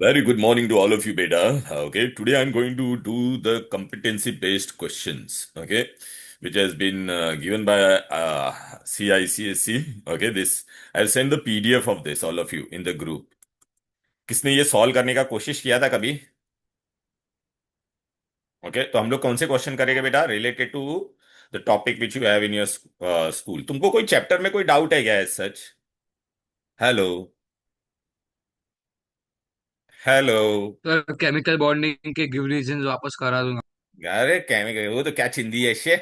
Very good morning to all of you, beta. Okay, today I'm going to do the competency-based questions. Okay, which has been given by CICSC. Okay, this I'll send the PDF of this all of you in the group. किसने ये solve करने का कोशिश किया था कभी? Okay, तो हम लोग कौन से क्वेश्चन करेंगे बेटा? Related to the topic which you have in your school. तुमको कोई चैप्टर में कोई डाउट है क्या as such? Hello. Hello. Sir chemical bonding के गिव रीजंस वापस करा दूंगा। अरे केमिकल वो तो क्या चिंदी है शे.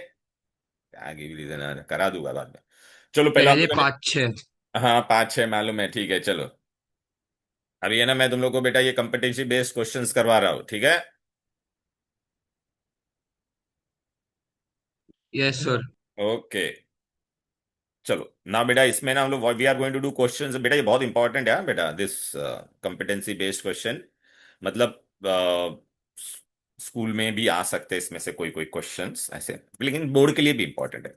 आगे भी रीजन करा दूंगा बाद में. चलो पहले हम पहले लोगों ने. 5-6। हाँ, पांच छह मालूम है, ठीक है चलो. अभी है ना, मैं तुम लोग को बेटा ये कंपिटेंसी बेस्ड क्वेश्चंस करवा रहा हूँ, ठीक है? Yes sir. ओके. चलो ना बेटा, इसमें ना हम लोग we are going to do questions. बेटा ये बहुत इंपॉर्टेंट है बेटा, दिस कंपिटेंसी बेस्ड क्वेश्चन. मतलब स्कूल में भी आ सकते हैं इसमें से कोई कोई क्वेश्चंस ऐसे, लेकिन बोर्ड के लिए भी इंपॉर्टेंट है.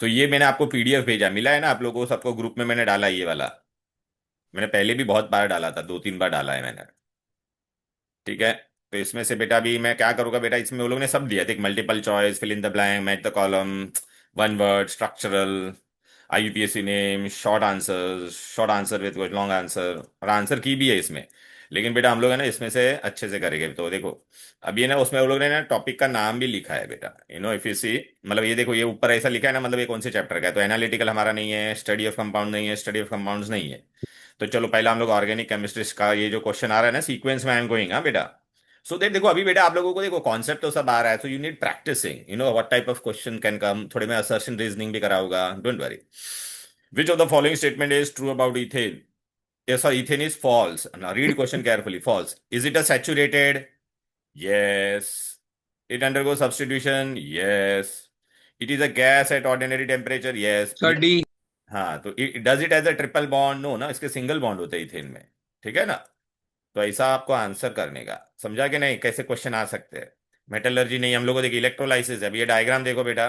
तो ये मैंने आपको पीडीएफ भेजा, मिला है ना आप लोगों को सबको? ग्रुप में मैंने डाला ये वाला. मैंने पहले भी बहुत बार डाला था, 2-3 बार डाला है मैंने. ठीक है. तो इसमें से बेटा भी मैं क्या करूंगा बेटा, इसमें वो लोग ने सब दिया था, multiple choice, fill in the blank, match the column, one word, structural, IUPAC name, short answer with long answer, और आंसर की भी है इसमें. लेकिन बेटा हम लोग है ना इसमें से अच्छे से करेंगे. तो देखो, अभी है ना उसमें वो लोग ने ना टॉपिक का नाम भी लिखा है बेटा, इफ यू सी. मतलब ये देखो, ये ऊपर ऐसा लिखा है ना, मतलब ये कौन से चैप्टर का है. तो एनालिटिकल हमारा नहीं है, स्टडी ऑफ कंपाउंड नहीं है, स्टडी ऑफ कंपाउंड्स नहीं है. तो चलो पहला हम लोग ऑर्गेनिक केमिस्ट्री का ये जो क्वेश्चन आ रहा है ना, सीक्वेंस में आई एम गोइंग. हाँ बेटा. सो देट देखो, अभी बेटा आप लोगों को देखो कॉन्सेप्ट तो सब आ रहा है, so you need practicing, what type of question can come. थोड़े में असर्शन रीजनिंग भी कराऊंगा, don't worry. Which of the following statement is true about ethane? Yes, sir, ethane is false. Now read question carefully. False. Is it a saturated? Yes. It undergoes substitution? Yes. It is a gas at ordinary temperature? Yes. Sir D. हाँ, तो does it has a triple bond? No ना, इसके single bond होते हैं ethane में. ठीक है ना? तो ऐसा आपको आंसर करने का. समझा कि नहीं कैसे क्वेश्चन आ सकते हैं? मेटलर्जी नहीं, हम लोग को देखिए इलेक्ट्रोलाइसिस है. अभी ये डायग्राम देखो बेटा.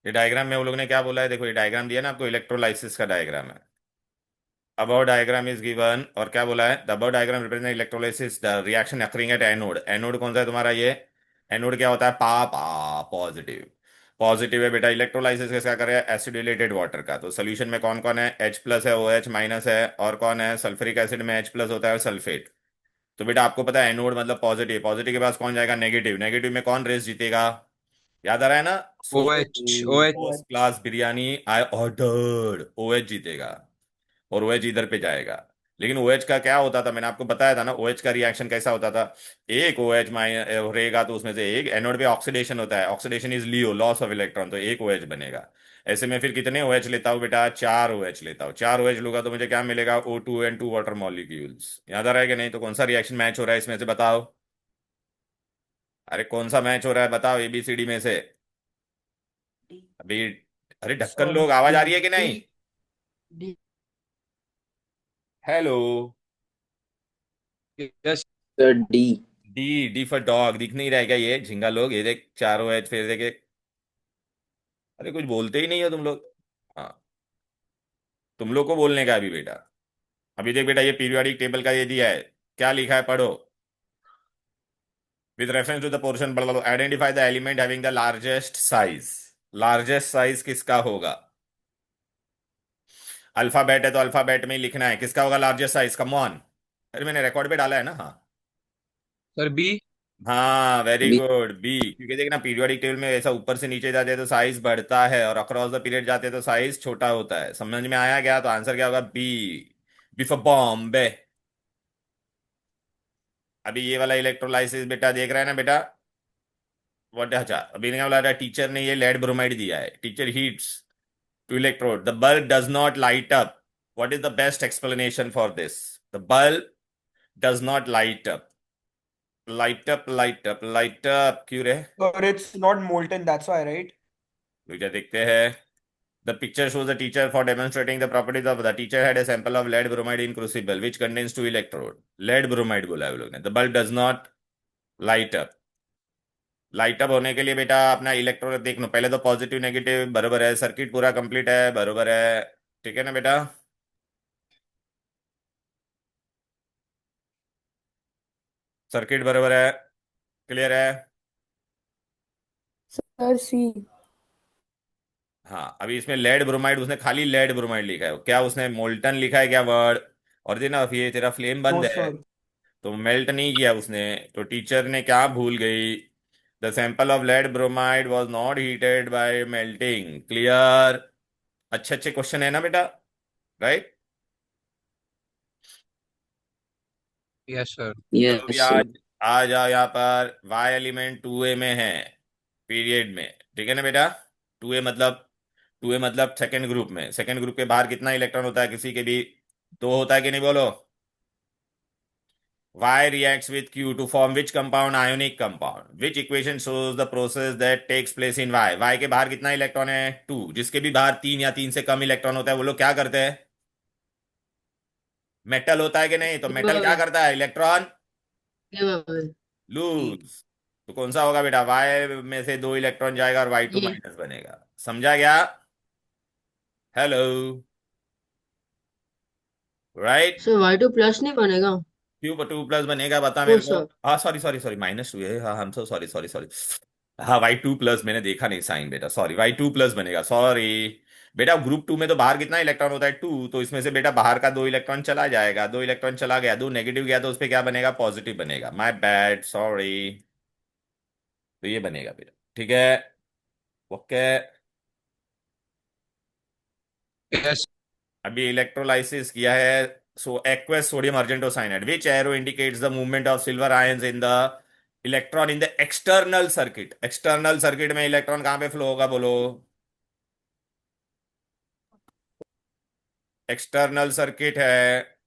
ये डायग्राम में वो लोग ने क्या बोला है, देखो ये डायग्राम दिया ना आपको, इलेक्ट्रोलाइसिस का डायग्राम है. above diagram is given, और क्या बोला है? the above diagram represent electrolysis the reaction occurring at anode. Anode कौन सा है तुम्हारा ये? एनोड क्या होता है? पा पॉजिटिव. पॉजिटिव है बेटा. इलेक्ट्रोलाइसिस कैसा करे? एसिडिलेटेड वाटर का. तो सोल्यूशन में कौन कौन है? H प्लस है, OH माइनस है, और कौन है? सल्फ्यूरिक एसिड में H प्लस होता है, सल्फेट. तो बेटा आपको पता है एनोड मतलब पॉजिटिव. पॉजिटिव के पास कौन जाएगा? नेगेटिव. नेगेटिव में कौन रेस जीतेगा? याद आ रहा है ना? O so H O H. First class biryani I ordered, OH जीतेगा. और OH इधर पे जाएगा. लेकिन OH का क्या होता था, मैंने आपको बताया था ना, OH का रिएक्शन कैसा होता था. एक OH माइनस रहेगा तो उसमें से एक एनोड पे ऑक्सीडेशन होता है. Oxidation is Leo, loss of electron, तो एक OH बनेगा. ऐसे में फिर कितने OH लेता हूँ बेटा? 4 OH लेता हूँ. 4 OH लूंगा तो मुझे क्या मिलेगा? O2 and 2 water molecules. याद आ रहा है कि नहीं? तो कौन सा रिएक्शन मैच हो रहा है इसमें से बताओ? अरे कौन सा मैच हो रहा है बताओ, ABCD में से. अभी. अरे ढक्कन सर लोग, आवाज डी आ रही है कि डी नहीं? D hello. Yes sir D. D. D for dog. दिख नहीं रहा है क्या ये झिंगा लोग? ये देख, 4 OH, फिर देखे. अरे कुछ बोलते ही नहीं हो तुम लोग. हाँ. तुम लोग को बोलने का अभी बेटा. अभी देख बेटा, ये पीरियोडिक टेबल का ये दिया है. क्या लिखा है पढ़ो. With reference to the portion, identify the element having the largest size. Largest size किसका होगा? अल्फाबेट है तो अल्फाबेट में ही लिखना है. किसका होगा लार्जेस्ट साइज? Come on. अरे मैंने रिकॉर्ड पे डाला है ना. हाँ. Sir B. हाँ, वेरी बी। Good, B. क्योंकि देखना पीरियोडिक टेबल में ऐसा ऊपर से नीचे जाते हैं तो साइज बढ़ता है, और अक्रॉस द पीरियड जाते हैं तो साइज छोटा होता है. समझ में आया क्या? तो आंसर क्या होगा? बी. B for Bombay. अभी ये वाला इलेक्ट्रोलाइसिस बेटा देख रहा है ना बेटा? व्हाट? अच्छा, अभी क्या बोला था टीचर ने? ये लेड ब्रोमाइड दिया है. Teacher heats two electrode, the bulb does not light up. What is the best explanation for this? The bulb does not light up. Light up, light up, light up क्यों रे? But it's not molten, that's why, right? क्या देखते हैं. The picture shows the teacher for demonstrating the properties of the teacher had a sample of lead bromide in crucible which contains two electrode. lead bromide बोला है वो लोग ने. The bulb does not light up. Light up होने के लिए बेटा अपना इलेक्ट्रोड देख लो पहले. तो पॉजिटिव नेगेटिव बरोबर है, सर्किट पूरा कंप्लीट है, बरोबर है. ठीक है ना बेटा? सर्किट बराबर है, क्लियर है। सर सी। हाँ, अभी इसमें लेड ब्रोमाइड, उसने खाली लेड ब्रोमाइड लिखा है, क्या उसने मोल्टन लिखा है क्या वर्ड? और ना ये तेरा फ्लेम No, बंद है, sir. तो मेल्ट नहीं किया उसने। तो टीचर ने क्या भूल गई? The sample of lead bromide was not heated by melting, clear. अच्छे अच्छे क्वेश्चन है ना बेटा, राइट। Yes sir. चलो भी Yes, sir. आज आ जाओ यहाँ पर, वाई एलिमेंट 2a में है, पीरियड में, ठीक है ना बेटा। 2a मतलब, 2a मतलब सेकेंड ग्रुप में, सेकेंड ग्रुप के बाहर कितना इलेक्ट्रॉन होता है किसी के भी? दो होता है कि नहीं, बोलो। Y reacts with Q to form which compound? Ionic compound. Which equation shows the process that takes place in Y? Y के बाहर कितना इलेक्ट्रॉन है? 2। जिसके भी बाहर 3 या 3 से कम इलेक्ट्रॉन होता है, वो लोग क्या करते हैं? मेटल होता है कि नहीं? तो मेटल क्या गिव करता है? Electron away. लूज। तो कौन सा होगा बेटा? Y में से 2 इलेक्ट्रॉन जाएगा और Y2 ये माइनस बनेगा, समझा गया? Hello, right. सर Y2+ नहीं बनेगा? क्यों 2 प्लस बनेगा, बता ओ मेरे को। सर। हाँ सॉरी सॉरी सॉरी, -2 है, हाँ हम सो सॉरी सॉरी सॉरी। हाँ Y2+, मैंने देखा नहीं साइन बेटा, सॉरी Y2+ बनेगा, सॉरी। बेटा ग्रुप 2 में तो बाहर कितना इलेक्ट्रॉन होता है? 2, तो इसमें से बेटा बाहर का 2 इलेक्ट्रॉन चला जाएगा, 2 इलेक्ट्रॉन चला गया, 2 नेगेटिव गया, तो उस पर क्या बनेगा? पॉजिटिव बनेगा, माय बैड, सॉरी। तो ये बनेगा बेटा, ठीक है, ओके। यस अभी इलेक्ट्रोलाइसिस किया है, so aqueous sodium argento cyanide, which arrow indicates the movement of silver ions in the electron in the external circuit? External circuit में इलेक्ट्रॉन कहां पे फ्लो होगा, बोलो। एक्सटर्नल सर्किट है,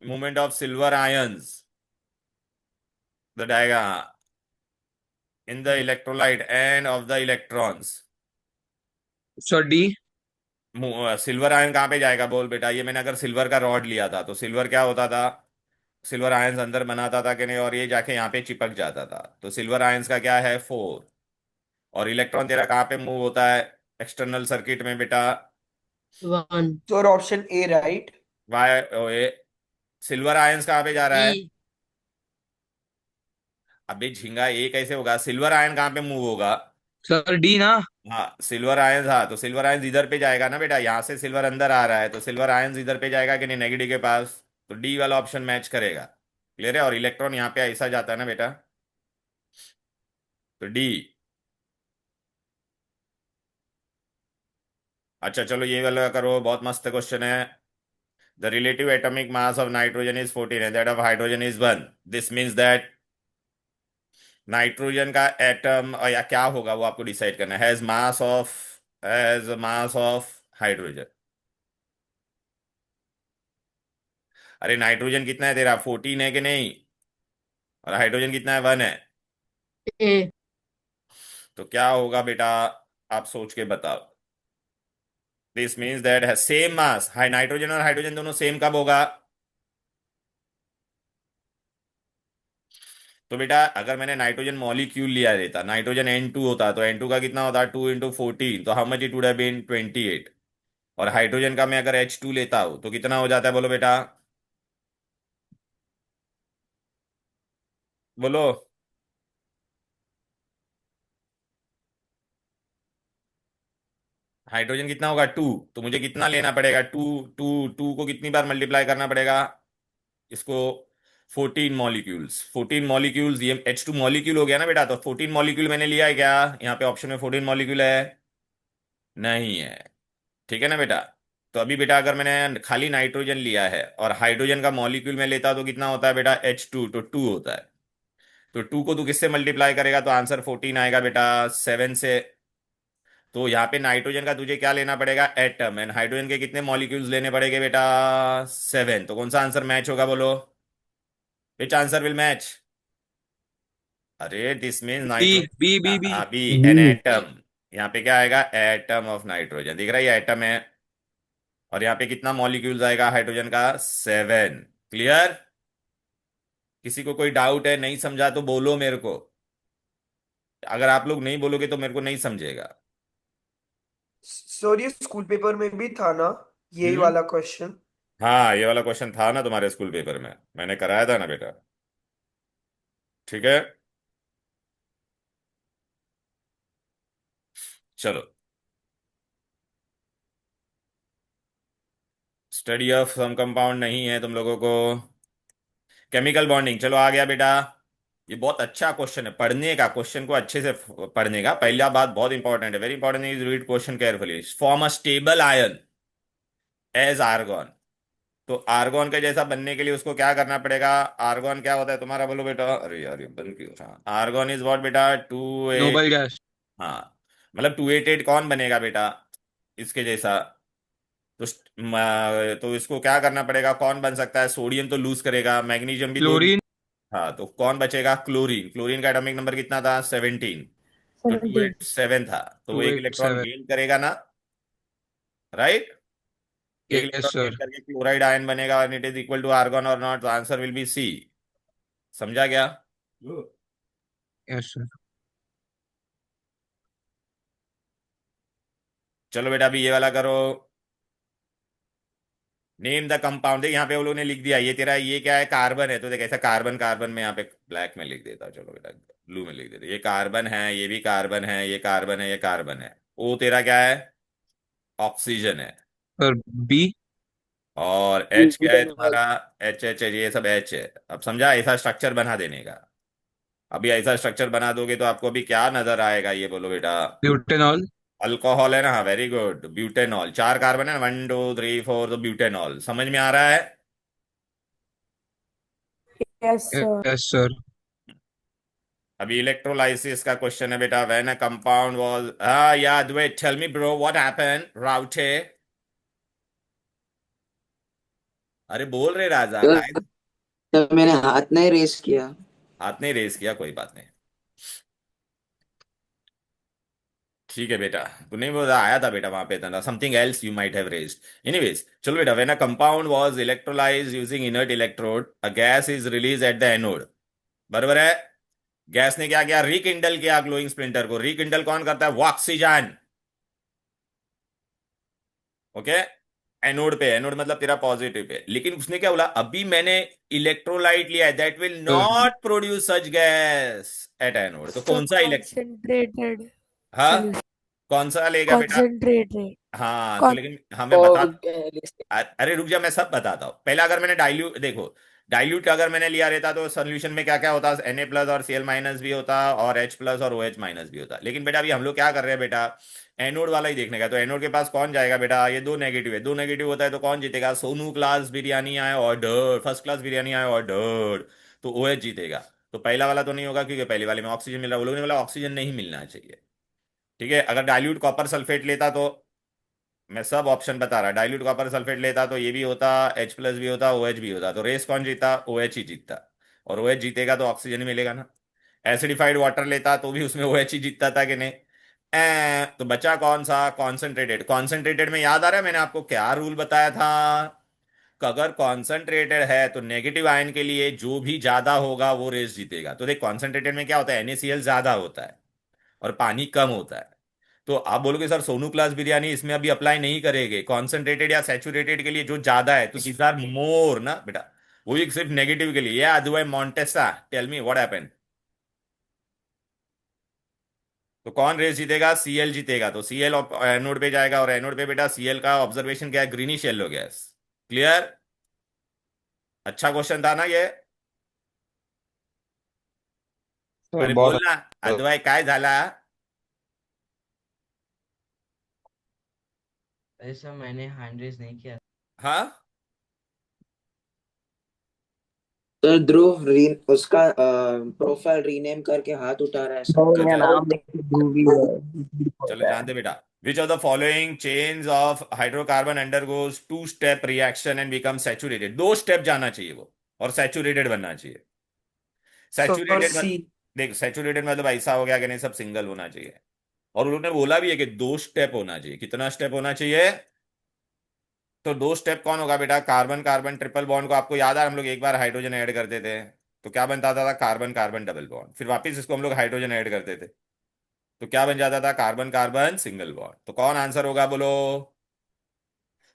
movement of silver ions, the diagram in the electrolyte and of the electrons. Sir D. Silver ion कहां पे जाएगा, बोल बेटा। ये मैंने अगर सिल्वर का रॉड लिया था, तो सिल्वर क्या होता था? सिल्वर आयंस अंदर बनाता था कि नहीं, और ये जाके यहाँ पे चिपक जाता था, तो सिल्वर आयंस का क्या है? 4। और इलेक्ट्रॉन तेरा कहाँ पे मूव होता है एक्सटर्नल सर्किट में बेटा? 1। Sir, option A, right? Why ओए, सिल्वर आयंस कहाँ पे जा रहा है? ई। अबे झिंगा, ये कैसे होगा? सिल्वर आयन कहाँ पे मूव होगा? सर डी ना। हाँ सिल्वर आयंस, हाँ तो सिल्वर आयंस इधर पे जाएगा ना बेटा, यहाँ से सिल्वर अंदर आ रहा है, तो सिल्वर आयंस इधर पे जाएगा कि नहीं, नेगेटिव के पास। तो डी वाला ऑप्शन मैच करेगा, क्लियर है। और इलेक्ट्रॉन यहाँ पे ऐसा जाता है ना बेटा, तो डी। अच्छा चलो ये वाला करो, बहुत मस्त क्वेश्चन है। The relative atomic mass of nitrogen is 14 and that of hydrogen is 1. This means that nitrogen का एटम, या क्या होगा वो आपको डिसाइड करना है, हैज मास ऑफ हाइड्रोजन। अरे नाइट्रोजन कितना है तेरा? 14 है कि नहीं? और हाइड्रोजन कितना है? 1 है। ए। तो क्या होगा बेटा, आप सोच के बताओ। दिस मीन्स दैट है सेम मास, हाई नाइट्रोजन और हाइड्रोजन दोनों सेम कब होगा? तो बेटा अगर मैंने नाइट्रोजन मॉलिक्यूल लिया रहता, नाइट्रोजन N2 होता, तो N2 का कितना होता? 2 × 14, तो how much it would have been? 28। और हाइड्रोजन का मैं अगर H2 लेता हूं तो कितना हो जाता है, बोलो बेटा, बोलो। हाइड्रोजन कितना होगा? 2। तो मुझे कितना लेना पड़ेगा? 2 को कितनी बार मल्टीप्लाई करना पड़ेगा इसको? 14 मॉलिक्यूल्स, 14 मॉलिक्यूल्स, ये H2 मॉलिक्यूल हो गया ना बेटा, तो 14 मॉलिक्यूल मैंने लिया है क्या? यहाँ पे ऑप्शन में 14 मॉलिक्यूल है? नहीं है, ठीक है ना बेटा। तो अभी बेटा अगर मैंने खाली नाइट्रोजन लिया है और हाइड्रोजन का मॉलिक्यूल में लेता तो कितना होता है बेटा? H2, तो 2 होता है। तो 2 को तू किससे मल्टीप्लाई करेगा तो आंसर 14 आएगा बेटा, 7 से। तो यहाँ पे नाइट्रोजन का तुझे क्या लेना पड़ेगा? एटम। एंड हाइड्रोजन के कितने मॉलिक्यूल्स लेने पड़ेंगे बेटा? 7। तो कौन सा आंसर मैच होगा, बोलो। Which answer will match? अरे this mean B B nitrogen, B B. अभी एन B. एटम। यहाँ पे क्या आएगा? एटम ऑफ नाइट्रोजन, दिख रहा है ये एटम है। और यहाँ पे कितना मॉलिक्यूल्स आएगा हाइड्रोजन का? 7, क्लियर। किसी को कोई डाउट है, नहीं समझा तो बोलो मेरे को। अगर आप लोग नहीं बोलोगे तो मेरे को नहीं समझेगा। सर ये स्कूल पेपर में भी था ना, यही हम्म। वाला क्वेश्चन? हाँ, ये वाला क्वेश्चन था ना तुम्हारे स्कूल पेपर में, मैंने कराया था ना बेटा। ठीक है, चलो। स्टडी ऑफ सम कंपाउंड नहीं है तुम लोगों को। केमिकल बॉन्डिंग, चलो आ गया बेटा। ये बहुत अच्छा क्वेश्चन है, पढ़ने का, क्वेश्चन को अच्छे से पढ़ने का। पहला बात बहुत इंपॉर्टेंट है, very important is read question carefully. Form a stable ion as argon. तो आर्गन के जैसा बनने के लिए उसको क्या करना पड़ेगा? आर्गन क्या होता है तुम्हारा, बोलो बेटा। अरे यार ये बंद क्यों था? आर्गन इज व्हाट बेटा? To noble eight. गैस। हाँ, मतलब 288 कौन बनेगा बेटा इसके जैसा? तो तो इसको क्या करना पड़ेगा? कौन बन सकता है? सोडियम तो लूज करेगा, मैग्नीशियम भी दो। क्लोरीन। हाँ, तो कौन बचेगा? क्लोरीन। क्लोरीन का एटॉमिक नंबर कितना था? 17। तो 17। 287 था, तो वो टू एक एट इलेक्ट्रॉन सेवन गेन करेगा ना, राइट? एक यस इलेक्ट्रॉन सर। गेन करके क्लोराइड आयन बनेगा, और it is equal to argon और not, answer will be C. समझा गया? Yes sir. चलो बेटा, अभी ये वाला करो। Name the compound. यहाँ पे वो लोगों ने लिख दिया, ये तेरा ये क्या है? कार्बन है, तो देख ऐसा कार्बन कार्बन में यहाँ पे ब्लैक में लिख देता, चलो बेटा ब्लू में लिख देता। ये कार्बन है, ये भी कार्बन है, ये कार्बन है, ये कार्बन है। ओ तेरा क्या है? ऑक्सीजन है। Sir B. और एच क्या है Butanol. तुम्हारा? एच एच है, ये सब एच है। अब समझा ऐसा स्ट्रक्चर बना देने का? अभी ऐसा स्ट्रक्चर बना दोगे तो आपको अभी क्या नजर आएगा, ये बोलो बेटा। ब्यूटेनॉल। अल्कोहल है ना, हाँ वेरी गुड। ब्यूटेनॉल, 4 कार्बन है, 1 2 3 4, तो ब्यूटेनॉल। समझ में आ रहा है? Yes, sir. Yes sir. अभी इलेक्ट्रोलाइसिस का क्वेश्चन है बेटा। व्हेन अ कंपाउंड वाज, हाँ याद, wait tell me bro what happened राउटे। अरे बोल रहे राजा सर काय? सर, मैंने हाथ नहीं रेस किया। हाथ नहीं रेस किया, कोई बात नहीं। ठीक है बेटा, तू नहीं बोला आया था बेटा वहां पे था, something else you might have raised. Anyways चलो बेटा, when a compound was electrolysed using inert electrode, a gas is release at the anode. बराबर है? गैस ने क्या किया? रिकिंडल किया ग्लोइंग स्प्लिंटर को। रिकिंडल कौन करता है? वो ऑक्सीजन। ओके, एनोड पे, एनोड मतलब तेरा पॉजिटिव पे। लेकिन उसने क्या बोला? अभी मैंने इलेक्ट्रोलाइट लिया है, that will sir not produce such gas at anode. तो So कौन सा इलेक्ट, concentrated हाँ, solution. कौन सा लेगा बेटा? Concentrated. हाँ, तो Con लेकिन हमें बता। Fog gas. अरे रुक जा, मैं सब बताता हूँ। पहले अगर मैंने डाइल्यूट, देखो डाइल्यूट अगर मैंने लिया रहता तो सोल्यूशन में क्या क्या होता? Na प्लस और Cl माइनस भी होता, और H प्लस और OH माइनस भी होता। लेकिन बेटा अभी हम लोग क्या कर रहे हैं बेटा? एनोड वाला ही देखने का। तो एनोड के पास कौन जाएगा बेटा? ये दो नेगेटिव है, दो नेगेटिव होता है तो कौन जीतेगा? सोनू क्लास बिरयानी आए ऑर्डर, फर्स्ट क्लास बिरयानी आए ऑर्डर, तो OH जीतेगा। तो पहला वाला तो नहीं होगा, क्योंकि पहले वाले में ऑक्सीजन मिल रहा है। वो लोगों ने बोला ऑक्सीजन नहीं मिलना चाहिए। ठीक है, अगर डाइल्यूट कॉपर सल्फेट लेता तो, मैं सब ऑप्शन बता रहा, डाइल्यूट कॉपर सल्फेट लेता तो ये भी होता, H प्लस भी होता, OH भी होता। तो रेस कौन जीता? OH ही जीतता। और OH जीतेगा तो ऑक्सीजन ही मिलेगा ना। एसिडिफाइड वाटर लेता तो भी उसमें OH ही जीतता था कि नहीं? तो बचा कौन सा? कॉन्सेंट्रेटेड। कॉन्सेंट्रेटेड में याद आ रहा है मैंने आपको क्या रूल बताया था? कि अगर कॉन्सेंट्रेटेड है तो नेगेटिव आयन के लिए जो भी ज्यादा होगा वो रेस जीतेगा। तो देख कॉन्सेंट्रेटेड में क्या होता है? NaCl ज्यादा होता है और पानी कम होता है। तो आप बोलोगे सर सोनू क्लास बिरयानी इसमें अभी अप्लाई नहीं करेंगे, कॉन्सेंट्रेटेड या सैचुरेटेड के लिए जो ज्यादा है, तो दीज आर मोर ना बेटा। वो भी सिर्फ नेगेटिव के लिए। या अदरवाइज मॉन्टेसा, टेल मी व्हाट हैपेंड? तो कौन रेस जीतेगा? Cl जीतेगा। तो Cl एनोड पे जाएगा, और एनोड पे बेटा Cl का ऑब्जर्वेशन क्या है? Greenish yellow gas. क्लियर? अच्छा क्वेश्चन था ना ये? सर अरे बहुत बोलना, अच्छा। अदरवाइज काय झाला? ऐसा मैंने हैंड रेस नहीं किया। हाँ, सर ध्रुव उसका प्रोफाइल रीनेम करके हाथ उठा रहा है सर। नहीं, मेरा अच्छा नाम देख के ध्रुवी चलो है. जान दे बेटा। Which of the following chains of hydrocarbon undergoes two step reaction and become saturated? 2 step जाना चाहिए वो, और सैचुरेटेड बनना चाहिए। Sir, सैचुरेटेड मत, C. देख सैचुरेटेड मतलब ऐसा हो गया कि नहीं सब सिंगल होना चाहिए। और उन्होंने बोला भी है कि 2 स्टेप होना चाहिए। कितना स्टेप होना चाहिए? तो 2 स्टेप कौन होगा बेटा? कार्बन कार्बन ट्रिपल बॉन्ड को आपको याद है, हम लोग एक बार हाइड्रोजन ऐड करते थे तो क्या बनता था? Carbon carbon double bond. फिर वापस इसको हम लोग हाइड्रोजन ऐड करते थे तो क्या बन जाता था? Carbon carbon single bond. तो कौन आंसर होगा बोलो?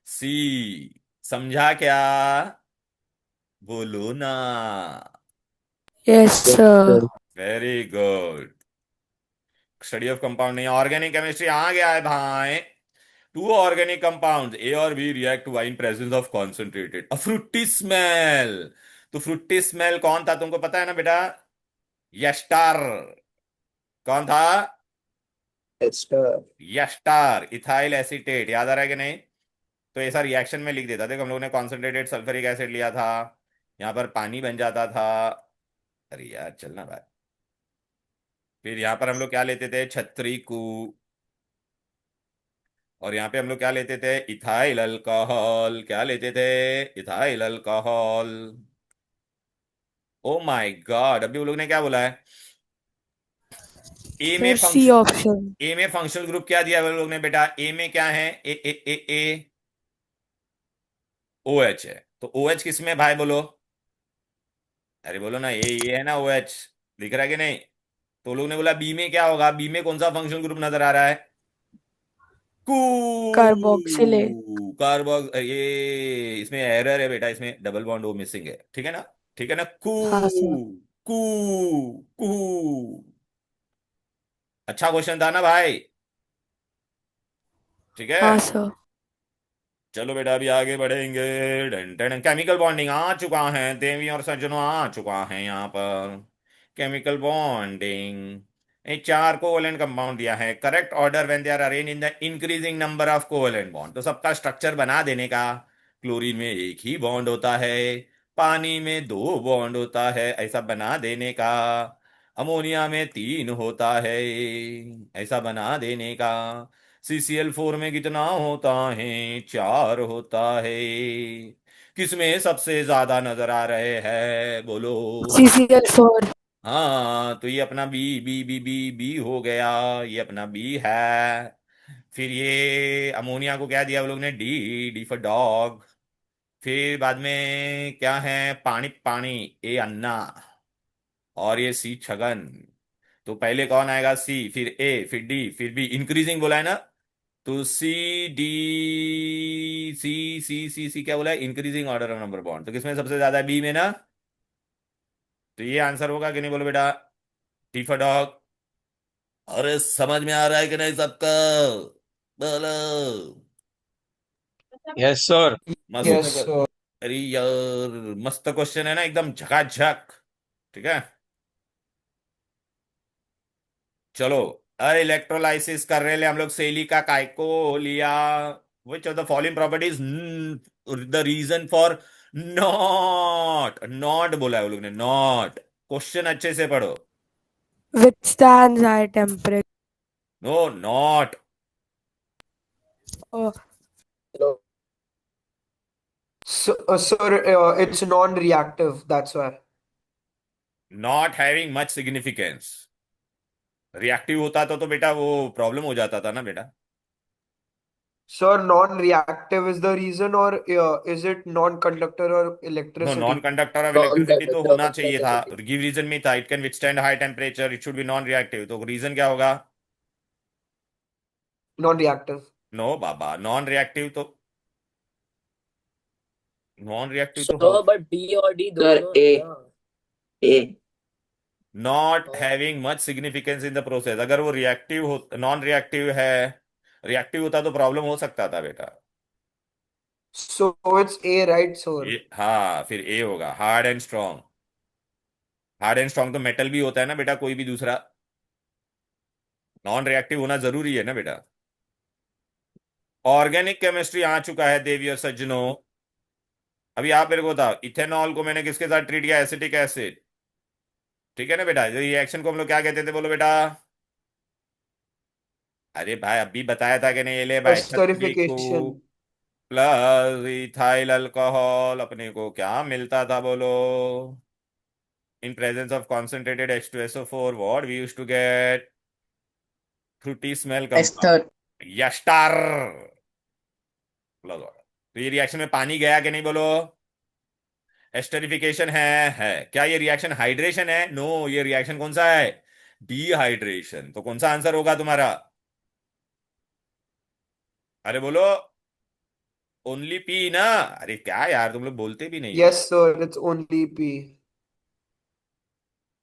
सी। समझा क्या? बोलो ना। Yes, sir. Very good. Study of compound नहीं, ऑर्गेनिक केमिस्ट्री आ गया है भाई। टू ऑर्गेनिक कंपाउंड ए और B react to in presence of concentrated a fruity smell. तो फ्रूटी स्मेल कौन था तुमको पता है ना बेटा? यस्टर। कौन था? एस्टर। यस्टर इथाइल एसीटेट, याद आ रहा है कि नहीं? तो ऐसा रिएक्शन में लिख देता। देखो हम लोगों ने कॉन्सेंट्रेटेड सल्फ्यूरिक एसिड लिया था, यहां पर पानी बन जाता था। अरे यार चलना भाई। फिर यहां पर हम लोग क्या लेते थे? छतरी को। और यहाँ पे हम लोग क्या लेते थे? Ethyl alcohol. क्या लेते थे? Ethyl alcohol. O my God, अभी वो लोग ने क्या बोला है? ए में Sir, C फंक्शन option. ए में फंक्शनल ग्रुप क्या दिया है वो लोग ने बेटा? ए में क्या है? ए ए ए ए ओ एच है। तो ओ एच किस में भाई बोलो? अरे बोलो ना, ये है ना ओ एच। दिख रहा है कि नहीं? तो लोग ने बोला बी में क्या होगा? बी में कौन सा फंक्शनल ग्रुप नजर आ रहा है? कू। Carboxylate. कार्बोक्स, ये इसमें एरर है बेटा, इसमें डबल बॉन्ड ओ मिसिंग है, ठीक है ना? ठीक है ना? कू। हाँ सर। कू। कू। अच्छा क्वेश्चन था ना भाई? ठीक है। हाँ सर। चलो बेटा अभी आगे बढ़ेंगे। डन डन, केमिकल बॉन्डिंग आ चुका है, देवी और सज्जनों आ चुका है यहाँ पर। केमिकल बॉन्डिंग, ये चार कोवेलेंट कंपाउंड दिया है। Correct order when they are arrange in the increasing number of covalent bond, तो सबका स्ट्रक्चर बना देने का। क्लोरीन में एक ही बॉन्ड होता है, पानी में दो बॉन्ड होता है, ऐसा बना देने का। अमोनिया में तीन होता है, ऐसा बना देने का। CCl4 में कितना होता है? चार होता है। किसमें सबसे ज्यादा नजर आ रहे हैं बोलो? CCl4. हाँ, तो ये अपना B B B B B हो गया, ये अपना बी है। फिर ये अमोनिया को क्या दिया वो लोग ने? D, D for dog. फिर बाद में क्या है? पानी पानी, ए अन्ना। और ये सी छगन। तो पहले कौन आएगा? सी, फिर ए, फिर डी, फिर बी, इंक्रीजिंग बोला है ना? तो सी, डी, सी, सी सी सी क्या बोला है? Increasing order of number bond. तो किसमें सबसे ज्यादा है? बी में ना? तो ये आंसर होगा कि नहीं बोलो बेटा? T for dog. अरे समझ में आ रहा है कि नहीं सबका? बोलो। Yes sir. मस्त यस सर। अरे यार मस्त क्वेश्चन है ना, एकदम झकाझक। ठीक है। चलो, इलेक्ट्रोलाइसिस कर रहे ले हम लोग सिलिका काय को लिया। Which of the following properties the reason for not not बोला है वो लोग ने, नॉट। क्वेश्चन अच्छे से पढ़ो। Withstands high temperature. No, not. Oh, So, sir, it's non-reactive. That's why. Not having much significance. Reactive होता तो बेटा वो प्रॉब्लम हो जाता था ना बेटा। Sir, non-reactive is the reason, or is it non-conductor or no, non electricity? Conductor of electricity तो Non-conductor of होना चाहिए था। electricity. गिव रीजन में था, it can withstand high temperature, it should be non reactive. तो reason क्या होगा? Non-reactive. No बाबा, non reactive तो, नॉन रिएक्टिव तो हो। sir, but B और D सर दोनों ए, है ना। ए। नॉट हाँ। Having much significance in the process, अगर वो रिएक्टिव हो, नॉन रिएक्टिव है। रिएक्टिव होता तो प्रॉब्लम हो सकता था बेटा। So it's A, right, sir? ये हाँ, फिर ए होगा, hard and strong. Hard and strong तो मेटल भी होता है ना बेटा, कोई भी दूसरा। नॉन रिएक्टिव होना जरूरी है ना बेटा। ऑर्गेनिक केमिस्ट्री आ चुका है देवी और सज्जनों। अभी आप मेरे को बताओ, इथेनॉल को मैंने किसके साथ ट्रीट किया? Acetic acid. ठीक है ना बेटा? रिएक्शन को हम लोग क्या कहते थे बोलो बेटा? अरे भाई अभी बताया था कि नहीं? ये ले भाई, छतरी को Esterification. प्लस इथाइल अल्कोहल अपने को क्या मिलता था बोलो? In presence of concentrated H2SO4 what we used to get? Fruity smell Ester. Compound, ester plus water. तो ये रिएक्शन में पानी गया कि नहीं बोलो? एस्टरिफिकेशन है। क्या ये रिएक्शन हाइड्रेशन है? नो, ये रिएक्शन कौन सा है? डिहाइड्रेशन। तो कौन सा आंसर होगा तुम्हारा? अरे बोलो। ओनली पी ना? अरे क्या यार, तुम लोग बोलते भी नहीं हो। Yes, sir. It's only P.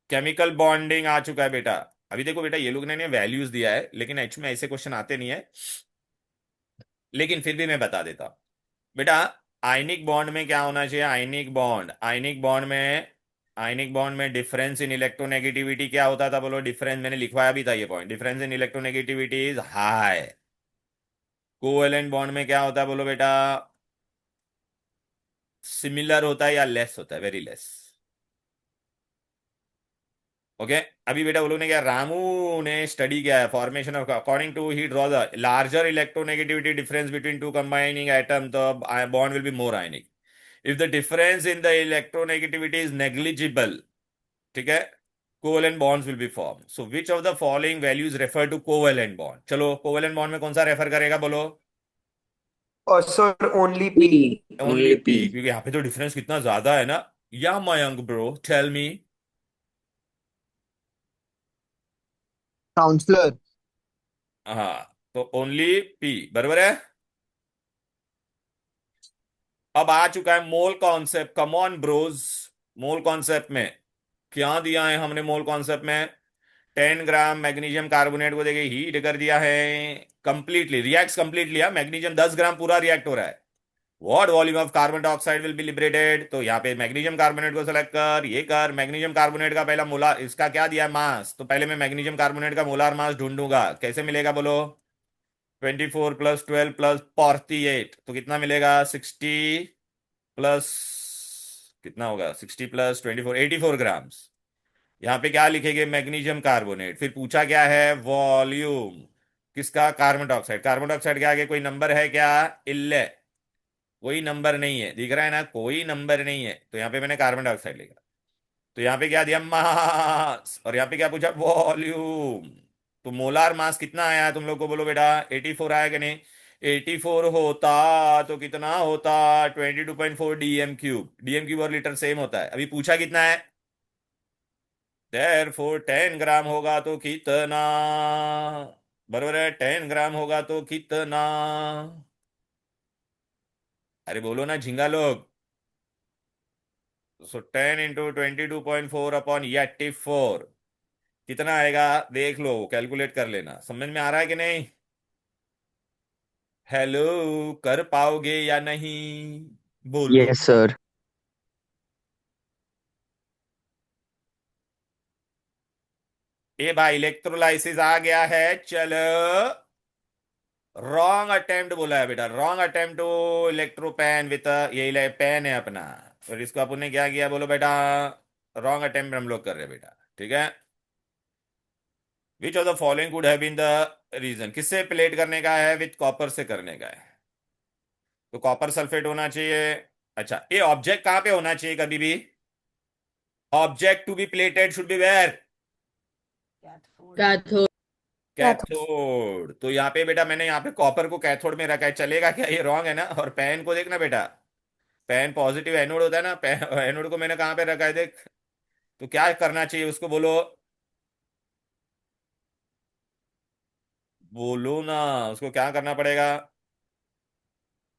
Chemical bonding आ चुका है बेटा। अभी देखो बेटा, ये लोग ने वैल्यूज दिया है, लेकिन एच में ऐसे क्वेश्चन आते नहीं है, लेकिन फिर भी मैं बता देता हूं बेटा। आयनिक बॉन्ड में क्या होना चाहिए? आयनिक बॉन्ड में डिफरेंस इन इलेक्ट्रोनेगेटिविटी क्या होता था बोलो? डिफरेंस मैंने लिखवाया भी था ये point, difference in electronegativity is high. Covalent bond में क्या होता है बोलो बेटा? सिमिलर होता है या लेस होता है? Very less. ओके। अभी बेटा वो लोग ने क्या, रामू ने स्टडी किया है formation of, according to he draw the larger electronegativity difference between two combining atom, the bond will be more ionic. If the difference in the electronegativity is negligible, ठीक है, covalent bonds will be form. So which of the following values refer to covalent bond? चलो covalent bond में कौन सा refer करेगा बोलो? Sir, only P. P. Only Only P, P. क्योंकि यहाँ पे तो डिफरेंस कितना ज्यादा है ना। या Mayank bro, tell me. Counselor. हाँ, तो ओनली पी बराबर है। अब आ चुका है mole concept, come on bros. Mole concept में क्या दिया है हमने? मोल कॉन्सेप्ट में 10 ग्राम मैग्नीशियम कार्बोनेट को देखिए हीट कर दिया है कंप्लीटली, रिएक्ट कंप्लीटली। मैग्नीशियम 10 ग्राम पूरा रिएक्ट हो रहा है। What volume of carbon dioxide will be liberated? तो यहाँ पे मैग्नीशियम कार्बोनेट को सेलेक्ट कर, ये कर। मैग्नीशियम कार्बोनेट का पहला मोलार, इसका क्या दिया है? मास। तो पहले मैं मैग्नीशियम कार्बोनेट का मोलार मास ढूंढूंगा। कैसे मिलेगा बोलो? 24 + 12 + 48, तो कितना मिलेगा? 60 प्लस, कितना होगा? 60 + 24, 84 ग्राम्स। यहाँ पे क्या लिखेंगे? Magnesium carbonate. फिर पूछा क्या है? वॉल्यूम किसका? Carbon dioxide. कार्बन डाइऑक्साइड के आगे कोई नंबर है क्या? इल्ले, कोई नंबर नहीं है, दिख रहा है ना, कोई नंबर नहीं है। तो यहाँ पे मैंने कार्बन डाइऑक्साइड लिखा। तो यहाँ पे क्या दिया? मास। और यहाँ पे क्या पूछा? वॉल्यूम। तो मोलार मास कितना आया तुम लोग को बोलो बेटा? 84 आया कि नहीं? 84 होता तो कितना होता? 22.4 DM³ DM³ और लीटर सेम होता है। अभी पूछा कितना है? देयरफॉर 10 ग्राम होगा तो कितना? बरोबर है, 10 ग्राम होगा तो कितना? अरे बोलो ना झिंगा लोग। सो 10 × 22.4 कितना आएगा? देख लो, कैलकुलेट कर लेना। समझ में आ रहा है कि नहीं? हेलो, कर पाओगे या नहीं? बोलो। Yes, sir. ए भाई, इलेक्ट्रोलाइसिस आ गया है, चलो। रॉन्ग अटेम्प्ट बोला है बेटा, रॉन्ग अटेम्प्ट टू इलेक्ट्रोपैन विथ, ये पेन है अपना। और इसको अपन ने क्या किया बोलो बेटा? रॉन्ग अटेम्प्ट हम लोग कर रहे हैं बेटा, ठीक है। Which of the following could have been the reason? किससे प्लेट करने का है? विथ कॉपर से करने का है, तो कॉपर सल्फेट होना चाहिए। अच्छा, ये ऑब्जेक्ट कहां पे होना चाहिए कभी भी? Object to be plated should be where? Cathode. Cathode. तो यहाँ पे बेटा मैंने यहाँ पे कॉपर को कैथोड में रखा है, चलेगा क्या? ये रॉन्ग है ना। और पेन को देखना बेटा, पेन पॉजिटिव एनोड होता है ना, एनोड को मैंने कहाँ पे रखा है देख। तो क्या करना चाहिए उसको बोलो? बोलो ना, उसको क्या करना पड़ेगा?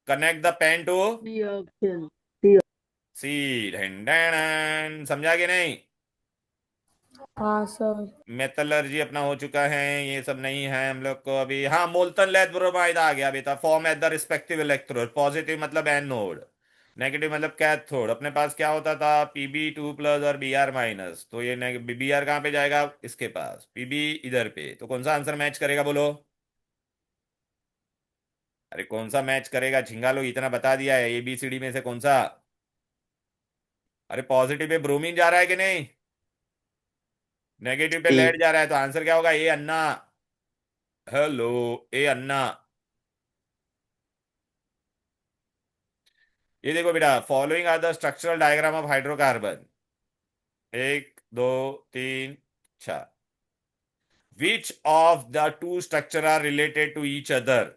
Connect the pen to reaction. C. समझा कि नहीं? हाँ सर। मेटलर्जी अपना हो चुका है, ये सब नहीं है हम लोग को अभी। हाँ, मोल्टन लेड ब्रोमाइड आ गया बेटा। Form at the respective electrode. Positive मतलब एनोड, नेगेटिव मतलब कैथोड। अपने पास क्या होता था? Pb2+ और Br-। तो ये Br कहाँ पे जाएगा? इसके पास, Pb इधर पे। तो कौन सा आंसर मैच करेगा बोलो? अरे कौन सा मैच करेगा झिंगा लोग? इतना बता दिया है, ABCD में से कौन सा? अरे पॉजिटिव पे ब्रोमीन जा रहा है कि नहीं? नेगेटिव पे लेड C. जा रहा है, तो आंसर क्या होगा? A Anna. Hello, A Anna. ये देखो बेटा, following are the structural diagram of hydrocarbon. 1 2 3 4। Which of the two structure are related to each other?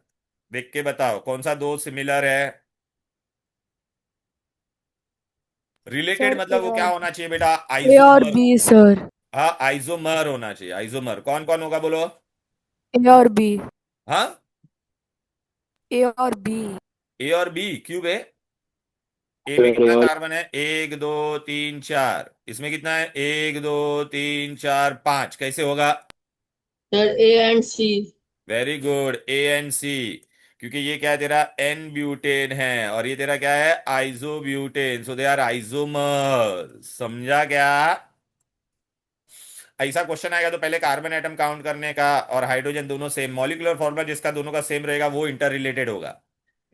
देख के बताओ कौन सा दो सिमिलर है। रिलेटेड सर मतलब ए वो क्या और होना चाहिए बेटा? ए और आइसोमर। B sir. हाँ, आइसोमर होना चाहिए, आइसोमर। कौन कौन होगा बोलो? ए और बी। हाँ, ए और बी। ए और बी क्यूब है। ए में सर कितना और कार्बन है? 1 2 3 4। इसमें कितना है? 1 2 3 4 5। कैसे होगा? Sir A and C. Very good, A and C. क्योंकि ये क्या है तेरा? एन ब्यूटेन है और ये तेरा क्या है? Isobutane. So they are isomers. समझा क्या? ऐसा क्वेश्चन आएगा तो पहले कार्बन एटम काउंट करने का और हाइड्रोजन दोनों सेम मॉलिक्यूलर फॉर्मूला जिसका दोनों का सेम रहेगा वो इंटर रिलेटेड होगा।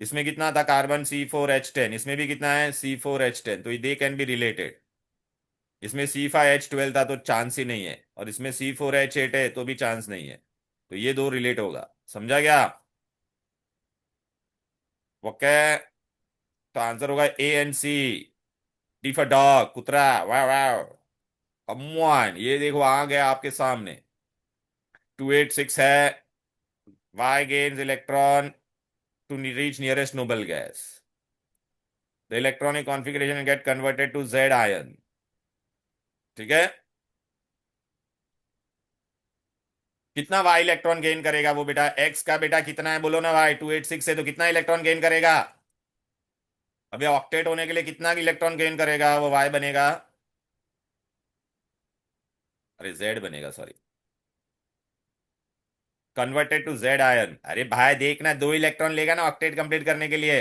इसमें कितना था? Carbon C4H10। इसमें भी कितना है? C4H10। तो दे कैन बी रिलेटेड। इसमें C5H12 था तो चांस ही नहीं है, और इसमें C4H8 है तो भी चांस नहीं है। तो ये दो रिलेट होगा। समझा क्या? ओके। तो आंसर होगा A and C. D for dog, कुतरा। वाह वाह। कम ऑन, ये देखो आ गया आपके सामने। 286 है। Y gains electron to reach nearest noble gas. The electronic configuration get converted to Z ion. ठीक है। कितना वाई इलेक्ट्रॉन गेन करेगा वो बेटा? एक्स का बेटा कितना है बोलो ना भाई? 286 है तो कितना इलेक्ट्रॉन गेन करेगा? अभी ऑक्टेट होने के लिए कितना इलेक्ट्रॉन गेन करेगा वो? वाई बनेगा, अरे जेड बनेगा, sorry. Converted to Z ion. अरे भाई देखना, 2 इलेक्ट्रॉन लेगा ना ऑक्टेट कंप्लीट करने के लिए।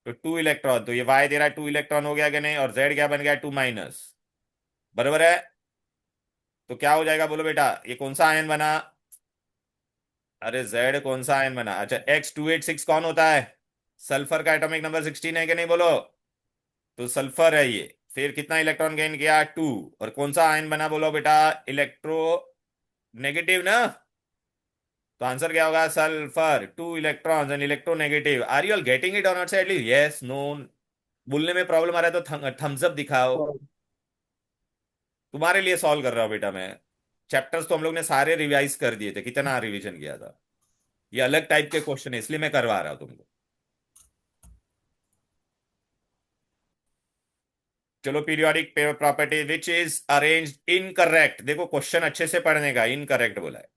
तो 2 इलेक्ट्रॉन, तो ये वाई दे रहा है 2 इलेक्ट्रॉन हो गया कि नहीं? और जेड क्या बन गया? 2 माइनस। बराबर है। तो क्या हो जाएगा बोलो बेटा? ये कौन सा आयन बना? अरे जेड कौन सा आयन बना? अच्छा, X286 कौन होता है? सल्फर का एटॉमिक नंबर 16 है कि नहीं बोलो? तो सल्फर है ये। फिर कितना इलेक्ट्रॉन गेन किया? 2। और कौन सा आयन बना बोलो बेटा? इलेक्ट्रो नेगेटिव ना। तो आंसर क्या होगा? Sulphur 2 electrons and electronegative. Are you all getting it और not? Say at least yes no. बोलने में प्रॉब्लम आ रहा है तो थम्स अप दिखाओ। तुम्हारे लिए सॉल्व कर रहा हूं बेटा मैं। चैप्टर्स तो हम लोग ने सारे रिवाइज कर दिए थे। कितना रिवीजन किया था? ये अलग टाइप के क्वेश्चन है इसलिए मैं करवा रहा हूं तुमको। चलो, periodic property which is arranged incorrect. देखो क्वेश्चन अच्छे से पढ़ने का। इनकरेक्ट बोला है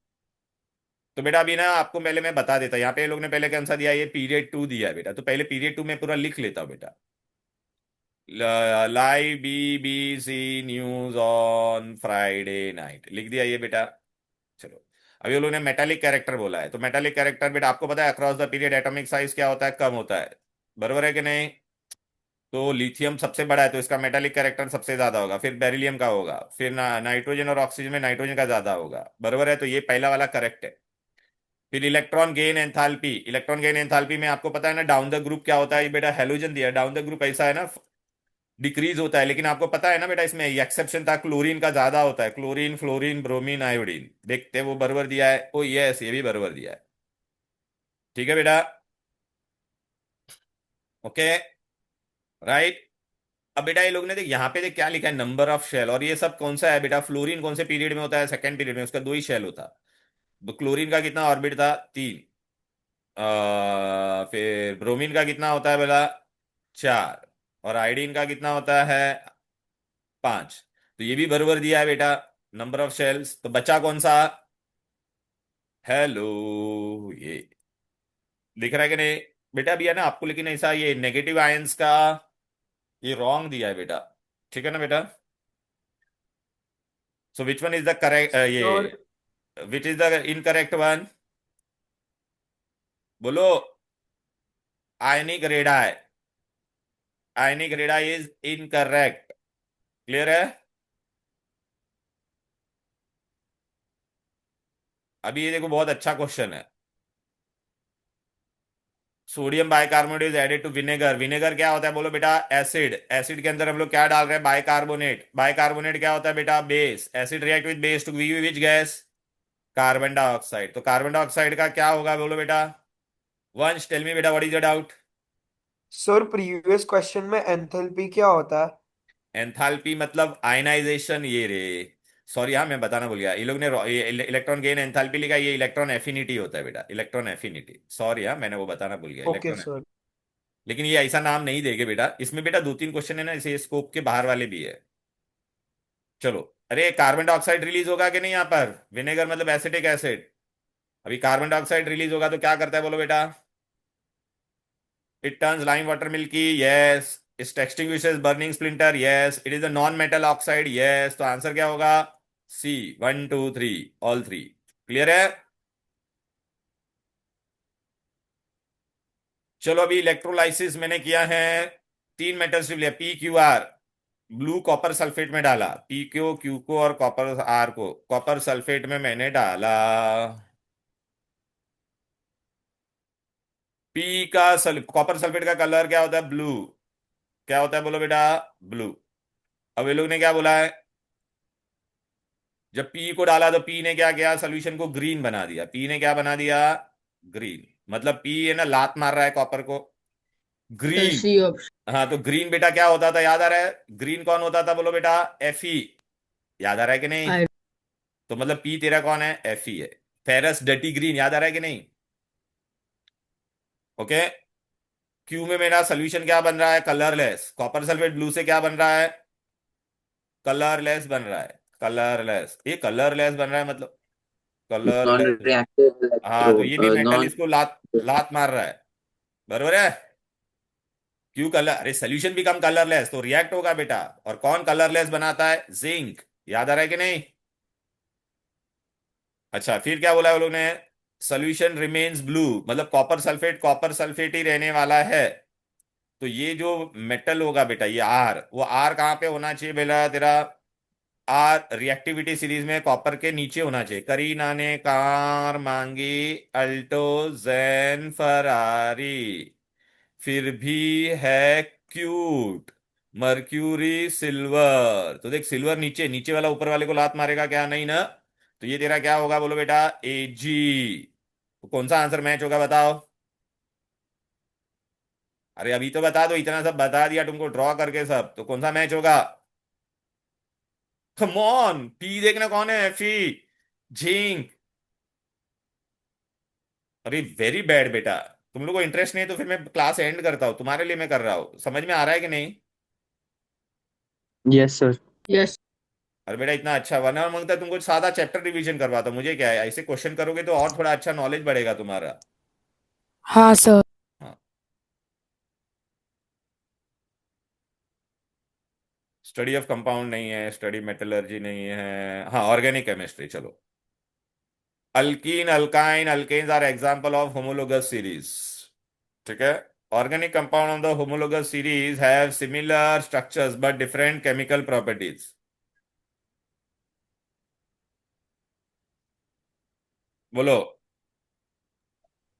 तो बेटा अभी ना आपको पहले मैं बता देता। यहाँ पे लोग ने पहले कौन सा दिया? ये पीरियड 2 दिया है बेटा। तो पहले पीरियड 2 में पूरा लिख लेता हूं बेटा। Live BBC news on Friday night लिख दिया ये बेटा। चलो, अभी वो लोग ने मेटालिक कैरेक्टर बोला है। तो मेटालिक कैरेक्टर बेटा आपको पता है across the period atomic size क्या होता है? कम होता है। बरोबर है कि नहीं? तो लिथियम सबसे बड़ा है तो इसका मेटालिक कैरेक्टर सबसे ज्यादा होगा। फिर बेरिलियम का होगा। फिर नाइट्रोजन और ऑक्सीजन में नाइट्रोजन का ज्यादा होगा। बरोबर है? तो ये पहला वाला करेक्ट है। फिर electron gain enthalpy. Electron gain enthalpy में आपको पता है ना डाउन द ग्रुप क्या होता है? ये बेटा हेलोजन दिया। डाउन द ग्रुप ऐसा है ना, डिक्रीज होता है। लेकिन आपको पता है ना बेटा इसमें एक्सेप्शन था, क्लोरीन का ज्यादा होता है। Chlorine, fluorine, bromine, iodine. देखते हैं वो बराबर दिया है। ओ यस, ये भी बराबर दिया है। ठीक है बेटा। Okay, right. अब बेटा ये लोग ने देख यहाँ पे देख क्या लिखा है? Number of shell. और ये सब कौन सा है बेटा? फ्लोरीन कौन से पीरियड में होता है? सेकंड पीरियड में। उसका 2 ही शेल होता। तो क्लोरीन का कितना ऑर्बिट था? 3। फिर ब्रोमीन का कितना होता है बेटा? 4। और आयोडीन का कितना होता है? 5। तो ये भी बराबर दिया है बेटा, नंबर ऑफ शेल्स। तो बचा कौन सा? हेलो, ये दिख रहा है कि नहीं बेटा? अभी है ना आपको, लेकिन ऐसा ये नेगेटिव आयंस का ये रॉन्ग दिया है बेटा। ठीक है ना बेटा? So which one is the correct? ये sir which is the incorrect one? बोलो। Ionic radii. Ionic radii is incorrect. Clear है? अभी ये देखो बहुत अच्छा क्वेश्चन है। Sodium bicarbonate is added to vinegar. Vinegar क्या होता है बोलो बेटा? एसिड। एसिड के अंदर हम लोग क्या डाल रहे हैं? बाइकार्बोनेट। बाइकार्बोनेट क्या होता है बेटा? Base. Acid react with base to give which gas? Carbon dioxide. तो कार्बन डाइऑक्साइड का क्या होगा बोलो बेटा? वंश टेल मी बेटा, what is the doubt? Sir previous question में एंथैल्पी क्या होता है? एंथैल्पी मतलब आयनाइजेशन। ये रे, सॉरी हाँ मैं बताना भूल गया। ये लोग ने इलेक्ट्रॉन गेन एंथैल्पी लिखा। ये इलेक्ट्रॉन एफिनिटी होता है बेटा। इलेक्ट्रॉन एफिनिटी, सॉरी हाँ मैंने वो बताना भूल गया। Okay electron, sir. लेकिन ये ऐसा नाम नहीं देंगे बेटा। इसमें बेटा 2 3 क्वेश्चन है ना इसे स्कोप के बाहर वाले भी है। चलो, अरे कार्बन डाइऑक्साइड रिलीज होगा कि नहीं यहाँ पर? विनेगर मतलब एसिटिक एसिड। अभी कार्बन डाइऑक्साइड रिलीज होगा तो क्या करता है बोलो बेटा? It turns lime water milky. Yes. It extinguishes burning splinter. Yes. It is a non-metal oxide. Yes. तो आंसर क्या होगा? सी, 1 2 3, ऑल थ्री। क्लियर है? चलो अभी इलेक्ट्रोलाइसिस मैंने किया है, तीन मेटल्स लिया, P Q R, blue copper sulphate में डाला, पी क्यू क्यू को और कॉपर आर को कॉपर सल्फेट में मैंने डाला। पी का कॉपर सल्फेट का कलर क्या होता है? ब्लू। क्या होता है बोलो बेटा? ब्लू। अब ये लोग ने क्या बोला है? जब पी को डाला तो पी ने क्या किया? सोल्यूशन को ग्रीन बना दिया। पी ने क्या बना दिया? ग्रीन। मतलब पी है ना, लात मार रहा है कॉपर को, सर ग्रीन। C option. हाँ तो ग्रीन बेटा क्या होता था, याद आ रहा है? ग्रीन कौन होता था बोलो बेटा? F E. याद आ रहा है कि नहीं? आई तो मतलब पी तेरा कौन है? एफ ई है। फेरस डटी ग्रीन, याद आ रहा है कि नहीं? ओके। क्यू में मेरा सोल्यूशन क्या बन रहा है? कलरलेस। कॉपर सल्फेट ब्लू से क्या बन रहा है? कलरलेस बन रहा है। कलरलेस, ये कलरलेस बन रहा है मतलब नॉन कलरलेस। रिएक्टिव हाँ तो इलेक्ट्रोड, ये भी मेटल नॉन। इसको लात लात मार रहा है। बरोबर है? क्यों कलर, अरे सोल्यूशन बिकम कलरलेस तो रिएक्ट होगा बेटा। और कौन कलरलेस बनाता है? जिंक। याद आ रहा है कि नहीं? अच्छा फिर क्या बोला है वो लोग ने? सोल्यूशन रिमेन्स ब्लू, मतलब कॉपर सल्फेट ही रहने वाला है। तो ये जो मेटल होगा बेटा, ये आर, वो आर कहाँ पे होना चाहिए बेटा तेरा? आर रिएक्टिविटी सीरीज में कॉपर के नीचे होना चाहिए। करीना ने कार मांगी, अल्टो जैन फरारी, फिर भी है क्यूट, मर्क्यूरी सिल्वर। तो देख, सिल्वर नीचे, नीचे वाला ऊपर वाले को लात मारेगा क्या? नहीं ना। तो ये तेरा क्या होगा बोलो बेटा? ए जी। तो कौन सा आंसर मैच होगा बताओ? अरे अभी तो बता दो, इतना सब बता दिया तुमको ड्रॉ करके सब, तो कौन सा मैच होगा? कम ऑन, पी देखना कौन है? एफी, झिंक। अरे वेरी बैड बेटा। तुम लोग को इंटरेस्ट नहीं है तो फिर मैं क्लास एंड करता हूँ, तुम्हारे लिए मैं कर रहा हूँ। समझ में आ रहा है कि नहीं? Yes sir. यस। अरे बेटा इतना अच्छा, वरना मांगता तुमको सादा चैप्टर रिवीजन करवाता हूं। मुझे क्या है, ऐसे क्वेश्चन करोगे तो और थोड़ा अच्छा नॉलेज बढ़ेगा तुम्हारा। हाँ सर। हाँ। स्टडी ऑफ कंपाउंड नहीं है, स्टडी मेटलर्जी नहीं है, हाँ ऑर्गेनिक केमिस्ट्री। चलो, alkene alkyne alkanes are example of homologous series. ठीक है। Organic compound of the homologous series have similar structures but different chemical properties. बोलो।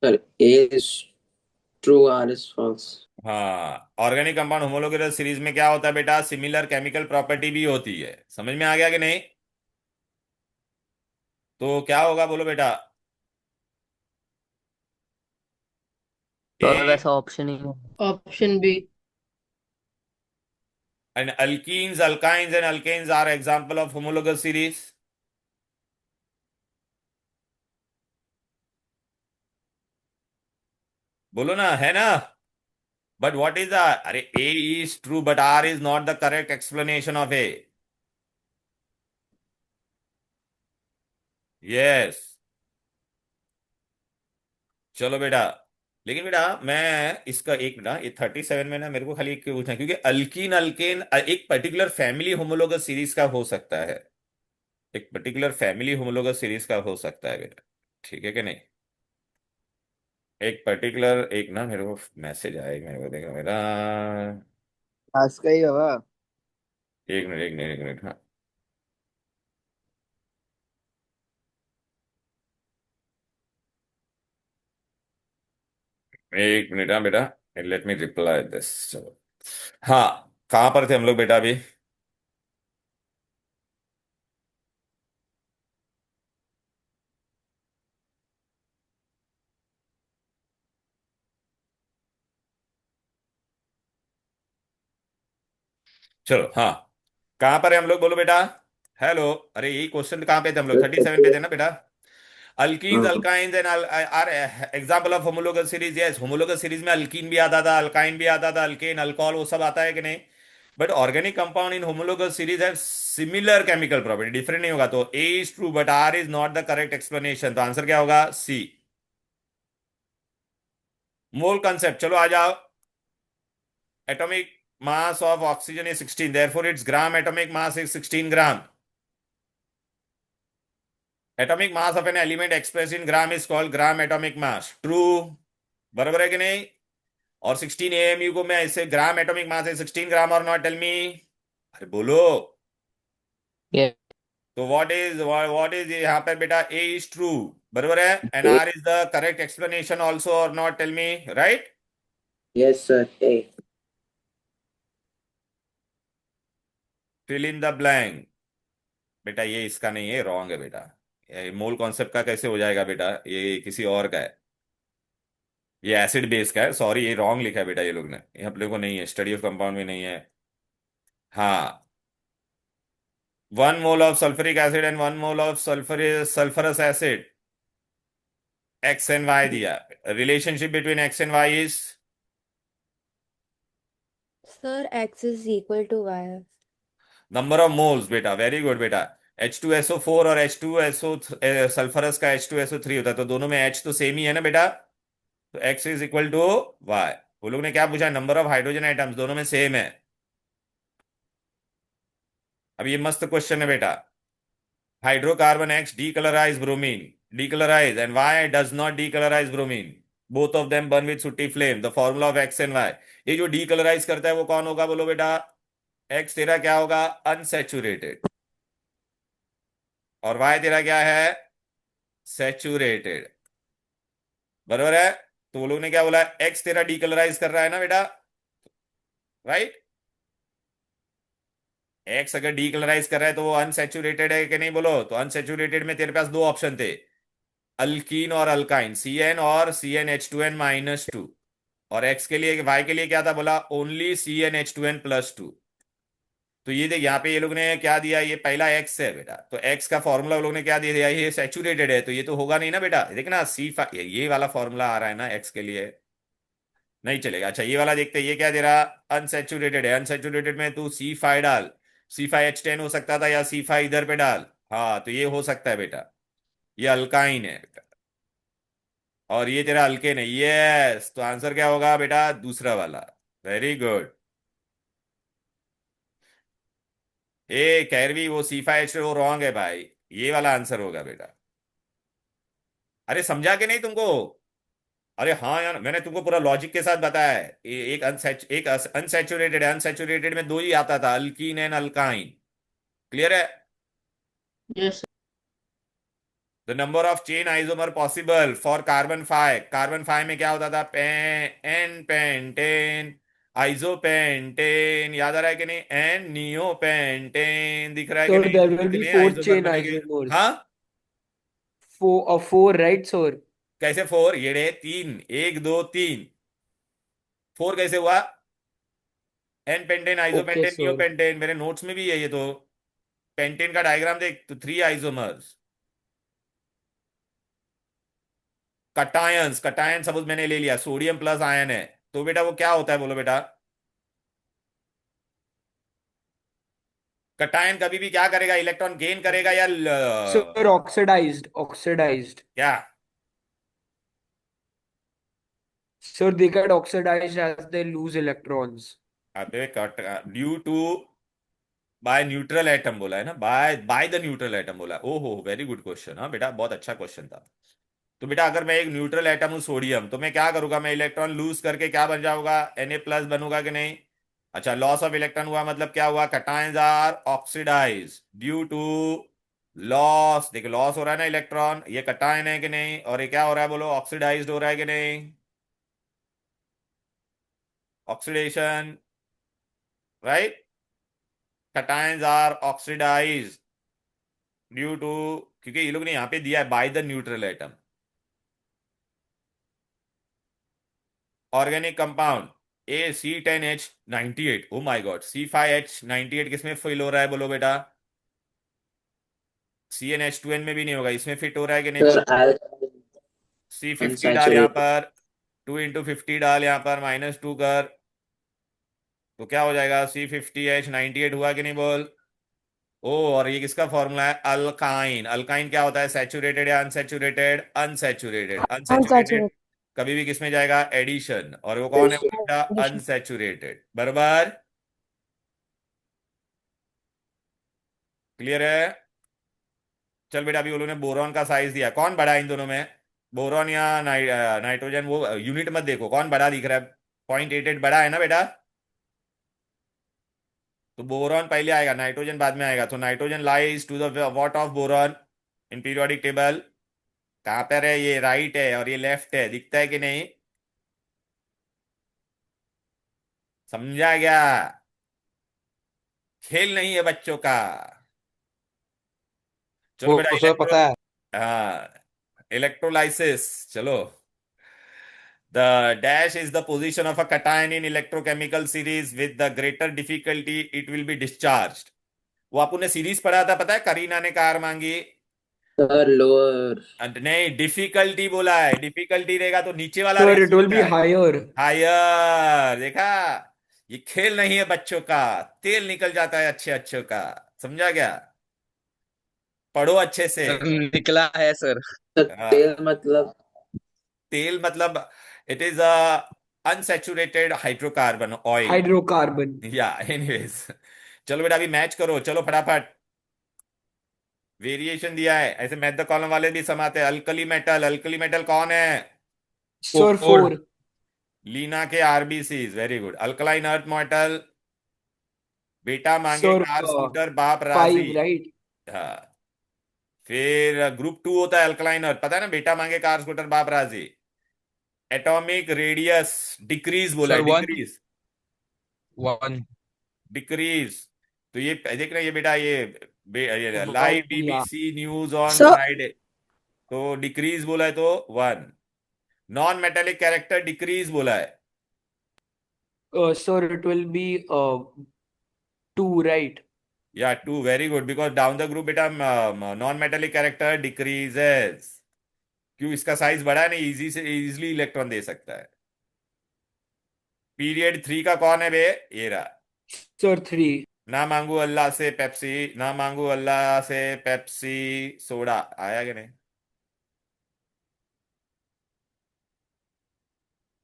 Sir A is true, R is false. हाँ, organic compound homologous series में क्या होता है बेटा? Similar chemical property भी होती है। समझ में आ गया कि नहीं? तो क्या होगा बोलो बेटा? सर ए वैसा ऑप्शन ही है। Option B. and alkenes, alkynes and alkanes are example of homologous series. बोलो ना, है ना? बट व्हाट इज द, अरे A is true but R is not the correct explanation of A. Yes. चलो बेटा, लेकिन बेटा मैं इसका एक मिनट, ये 37 में ना मेरे को खाली एक पूछना है, क्योंकि अल्कीन अल्केन एक पर्टिकुलर फैमिली होमोलोगस सीरीज का हो सकता है। एक पर्टिकुलर फैमिली होमोलोगस सीरीज का हो सकता है बेटा। ठीक है कि नहीं? एक पर्टिकुलर, एक ना मेरे को मैसेज आएगा, मेरे को देखा मेरा। आज का ही बाबा। एक मिनट एक मिनट एक मिनट, हाँ। एक मिनट, हाँ बेटा, लेट मी रिप्लाई दिस। चलो, हाँ, कहाँ पर थे हम लोग बेटा अभी? चलो, हाँ, कहाँ पर है हम लोग बोलो बेटा? हेलो। अरे यही क्वेश्चन कहाँ पे थे हम लोग? 37 पे थे ना बेटा? अल्कीन्स हाँ alkynes and are example of homologous series. Yes, homologous series में अल्कीन भी आता था, अल्काइन भी आता था, अल्केन अल्कोहल वो सब आता है कि नहीं? But organic compound in homologous series have similar chemical property, different नहीं होगा। तो A is true but R is not the correct explanation. तो आंसर क्या होगा? सी। मोल कंसेप्ट, चलो आ जाओ। atomic mass of oxygen is 16, therefore its gram atomic mass is 16 gram. Atomic mass of an element expressed in gram is called gram atomic mass. True? बराबर है कि नहीं? और 16 AMU को मैं ऐसे ग्राम एटॉमिक मास है 16 ग्राम और नॉट, टेल मी, अरे बोलो. Yeah. तो व्हाट इज यहाँ पर बेटा, ए इज ट्रू, बराबर है, and R is the correct explanation also और not, tell me, right? Yes, sir. A. Fill in the blank. बेटा ये इसका नहीं है, रॉन्ग है बेटा. ये मोल कॉन्सेप्ट का कैसे हो जाएगा बेटा, ये किसी और का है, ये एसिड बेस का है. सॉरी, ये रॉन्ग लिखा है बेटा ये लोग ने, ये अपने को नहीं है, स्टडी ऑफ कंपाउंड में नहीं है. हाँ, 1 mole of sulfuric acid and 1 mole of sulfurous acid, x and y दिया. Relationship between x and y is Sir, x is equal to y. Number of moles. बेटा वेरी गुड बेटा. H2SO4 और H2SO sulphurous का H2SO3 होता है, तो दोनों में H तो सेम ही है ना बेटा, तो x is equal to y. वो लोग ने क्या पूछा, नंबर ऑफ हाइड्रोजन आइटम्स, दोनों में सेम है. अब ये मस्त क्वेश्चन है बेटा. Hydrocarbon X decolourise bromine, decolourise, and Y does not decolourise bromine. Both of them burn with सूटी flame. The formula of X and Y. ये जो डीकलराइज करता है वो कौन होगा बोलो बेटा? X तेरा क्या होगा? अनसैचुरेटेड. और Y तेरा क्या है? सैचुरेटेड. बराबर है. तो वो लोग ने क्या बोला, X तेरा डीकलराइज कर रहा है ना बेटा, राइट? X अगर डीकलराइज कर रहा है तो वो अनसैचुरेटेड है कि नहीं बोलो? तो अनसैचुरेटेड में तेरे पास दो ऑप्शन थे, अल्कीन और अल्काइन, CN और CnH2n-2. और X के लिए, Y के लिए क्या था बोला? Only CnH2n+2. तो ये देख यहाँ पे ये लोग ने क्या दिया, ये पहला X है बेटा, तो X का फॉर्मूला वो लोग ने क्या दे दिया, ये सैचुरेटेड है, तो ये तो होगा नहीं ना बेटा. देखना C5, ये वाला फॉर्मूला आ रहा है ना X के लिए, नहीं चलेगा. अच्छा ये वाला देखते हैं, ये क्या दे रहा, अनसैचुरेटेड है. अनसैचुरेटेड में तू C5 डाल, C5H10 हो सकता था, या C5 इधर पे डाल. हाँ तो ये हो सकता है बेटा, ये अल्काइन है बेटा, और ये तेरा अल्केन है. यस, तो आंसर क्या होगा बेटा? दूसरा वाला. Very good. ए कैरवी, वो C5H वो रॉन्ग है भाई, ये वाला आंसर होगा बेटा. अरे समझा के नहीं तुमको? अरे हाँ यार, मैंने तुमको पूरा लॉजिक के साथ बताया है. एक अनसैचुरेटेड है, अनसैचुरेटेड में दो ही आता था, अल्कीन एंड अल्काइन. क्लियर है? Yes, sir. The number of chain isomer possible for carbon 5. Carbon 5 में क्या होता था? एन पेंटेन, आइसोपेंटेन, याद आ रहा है कि नहीं? एन नियोपेंटेन, दिख रहा है कि Sir, नहीं? there will be कितने four आइसोमर chain बनेंगे? isomers. हाँ, Four, right, sir? कैसे 4? ये रे 3, 1 2 3. 4 कैसे हुआ? N pentane, Okay, isopentane, sir. Neopentane, मेरे नोट्स में भी है ये तो. पेंटेन का डायग्राम देख, तो 3 आइसोमर्स. कटायंस, कटायन सपोज मैंने ले लिया, सोडियम प्लस आयन है, तो बेटा वो क्या होता है बोलो बेटा? कटायन कभी भी क्या करेगा, इलेक्ट्रॉन गेन करेगा या Sir, oxidized. क्या? Sir, they get oxidized as they lose electrons. अबे due to, by neutral atom बोला है ना, बाय द न्यूट्रल एटम बोला. ओहो वेरी गुड क्वेश्चन. हाँ बेटा, बहुत अच्छा क्वेश्चन था. तो बेटा अगर मैं एक न्यूट्रल एटम हूं सोडियम, तो मैं क्या करूंगा, मैं इलेक्ट्रॉन लूज करके क्या बन जाऊंगा? Na+ बनूंगा कि नहीं? अच्छा, लॉस ऑफ इलेक्ट्रॉन हुआ, मतलब क्या हुआ? Cations are oxidise due to loss. देखो लॉस हो रहा है ना इलेक्ट्रॉन, ये कटायन है कि नहीं? और ये क्या हो रहा है बोलो? ऑक्सीडाइज्ड हो रहा है कि नहीं? Oxidation, right? Cations are oxidise due to, क्योंकि ये लोग ने यहां पे दिया है by the neutral atom. Organic compound AC10H98. Oh my god, C5H98 किसमें फिल हो रहा है बोलो बेटा? CnH2n में भी नहीं होगा, इसमें फिट हो रहा है कि नहीं Sir, बोलो? alkaline, C50 डाल यहाँ unsaturated. पर, 2 × 50 डाल यहाँ पर, -2 कर, तो क्या हो जाएगा? C50H98 हुआ कि नहीं बोल? ओ, और ये किसका फॉर्मूला है? अल्काइन. अल्काइन क्या होता है? सैचुरेटेड या अनसैचुरेटेड? अनसैचुरेटेड. Unsaturated Unsaturated. कभी भी किस में जाएगा, एडिशन, और वो कौन है वो बेटा, अनसैचुरेटेड, बराबर, क्लियर है। चल बेटा, अभी वो लोगों ने बोरॉन का साइज दिया, कौन बड़ा है इन दोनों में, बोरॉन या नाइट्रोजन, वो यूनिट मत देखो, कौन बड़ा दिख रहा है, 0.88 बड़ा है ना बेटा, तो बोरॉन पहले आएगा, नाइट्रोजन बाद में आएगा, तो nitrogen lies to the what of boron in periodic table, कहां पर है, ये राइट है और ये लेफ्ट है, दिखता है कि नहीं, समझा गया, खेल नहीं है बच्चों का। चलो बेटा, वो सर पता है। हाँ, इलेक्ट्रोलाइसिस, चलो, the dash is the position of a cation in electrochemical series with the greater difficulty it will be discharged। वो आपने ने सीरीज पढ़ा था, पता है, करीना ने कार मांगी, सर लोअर। नहीं डिफिकल्टी बोला है, डिफिकल्टी रहेगा तो नीचे वाला Sir, it रेशियो will क्या be है, higher. हायर, देखा, ये खेल नहीं है बच्चों का, तेल निकल जाता है अच्छे अच्छों का, समझा गया, पढ़ो अच्छे से। सर निकला है सर। सर हाँ, तेल मतलब? तेल मतलब it is a unsaturated hydrocarbon oil, Hydrocarbon. या एनीवेज। चलो बेटा, अभी मैच करो, चलो फटाफट, वेरिएशन दिया है, ऐसे मैथ द कॉलम वाले भी समाते हैं, अल्कली मेटल, अल्कली मेटल कौन है, Sir, 4. लीना के RBCs, very good, alkaline earth metal, बेटा मांगे Sir, कार स्कूटर बाप 5, राजी, right? हाँ, फिर ग्रुप 2 होता है अल्कलाइन अर्थ, पता है ना, बेटा मांगे कार स्कूटर बाप राजी, एटॉमिक रेडियस डिक्रीज बोला सर है, 1 डिक्रीज, 1 डिक्रीज, तो ये देख रहे ये बेटा, ये Oh, live yeah. BBC news on So, Friday, तो डिक्रीज बोला है तो 1, नॉन मेटेलिक कैरेक्टर डिक्रीज बोला है, Sir, it will be 2, right? या 2, very good, because down the group बेटा नॉन मेटेलिक कैरेक्टर डिक्रीजेस, क्यों, इसका साइज बड़ा है, नहीं इजी से इजीली इलेक्ट्रॉन दे सकता है। पीरियड 3 का कौन है बे, ये रहा, Sir, 3. ना मांगू अल्लाह से पेप्सी, ना मांगू अल्लाह से पेप्सी, सोडा आया कि नहीं,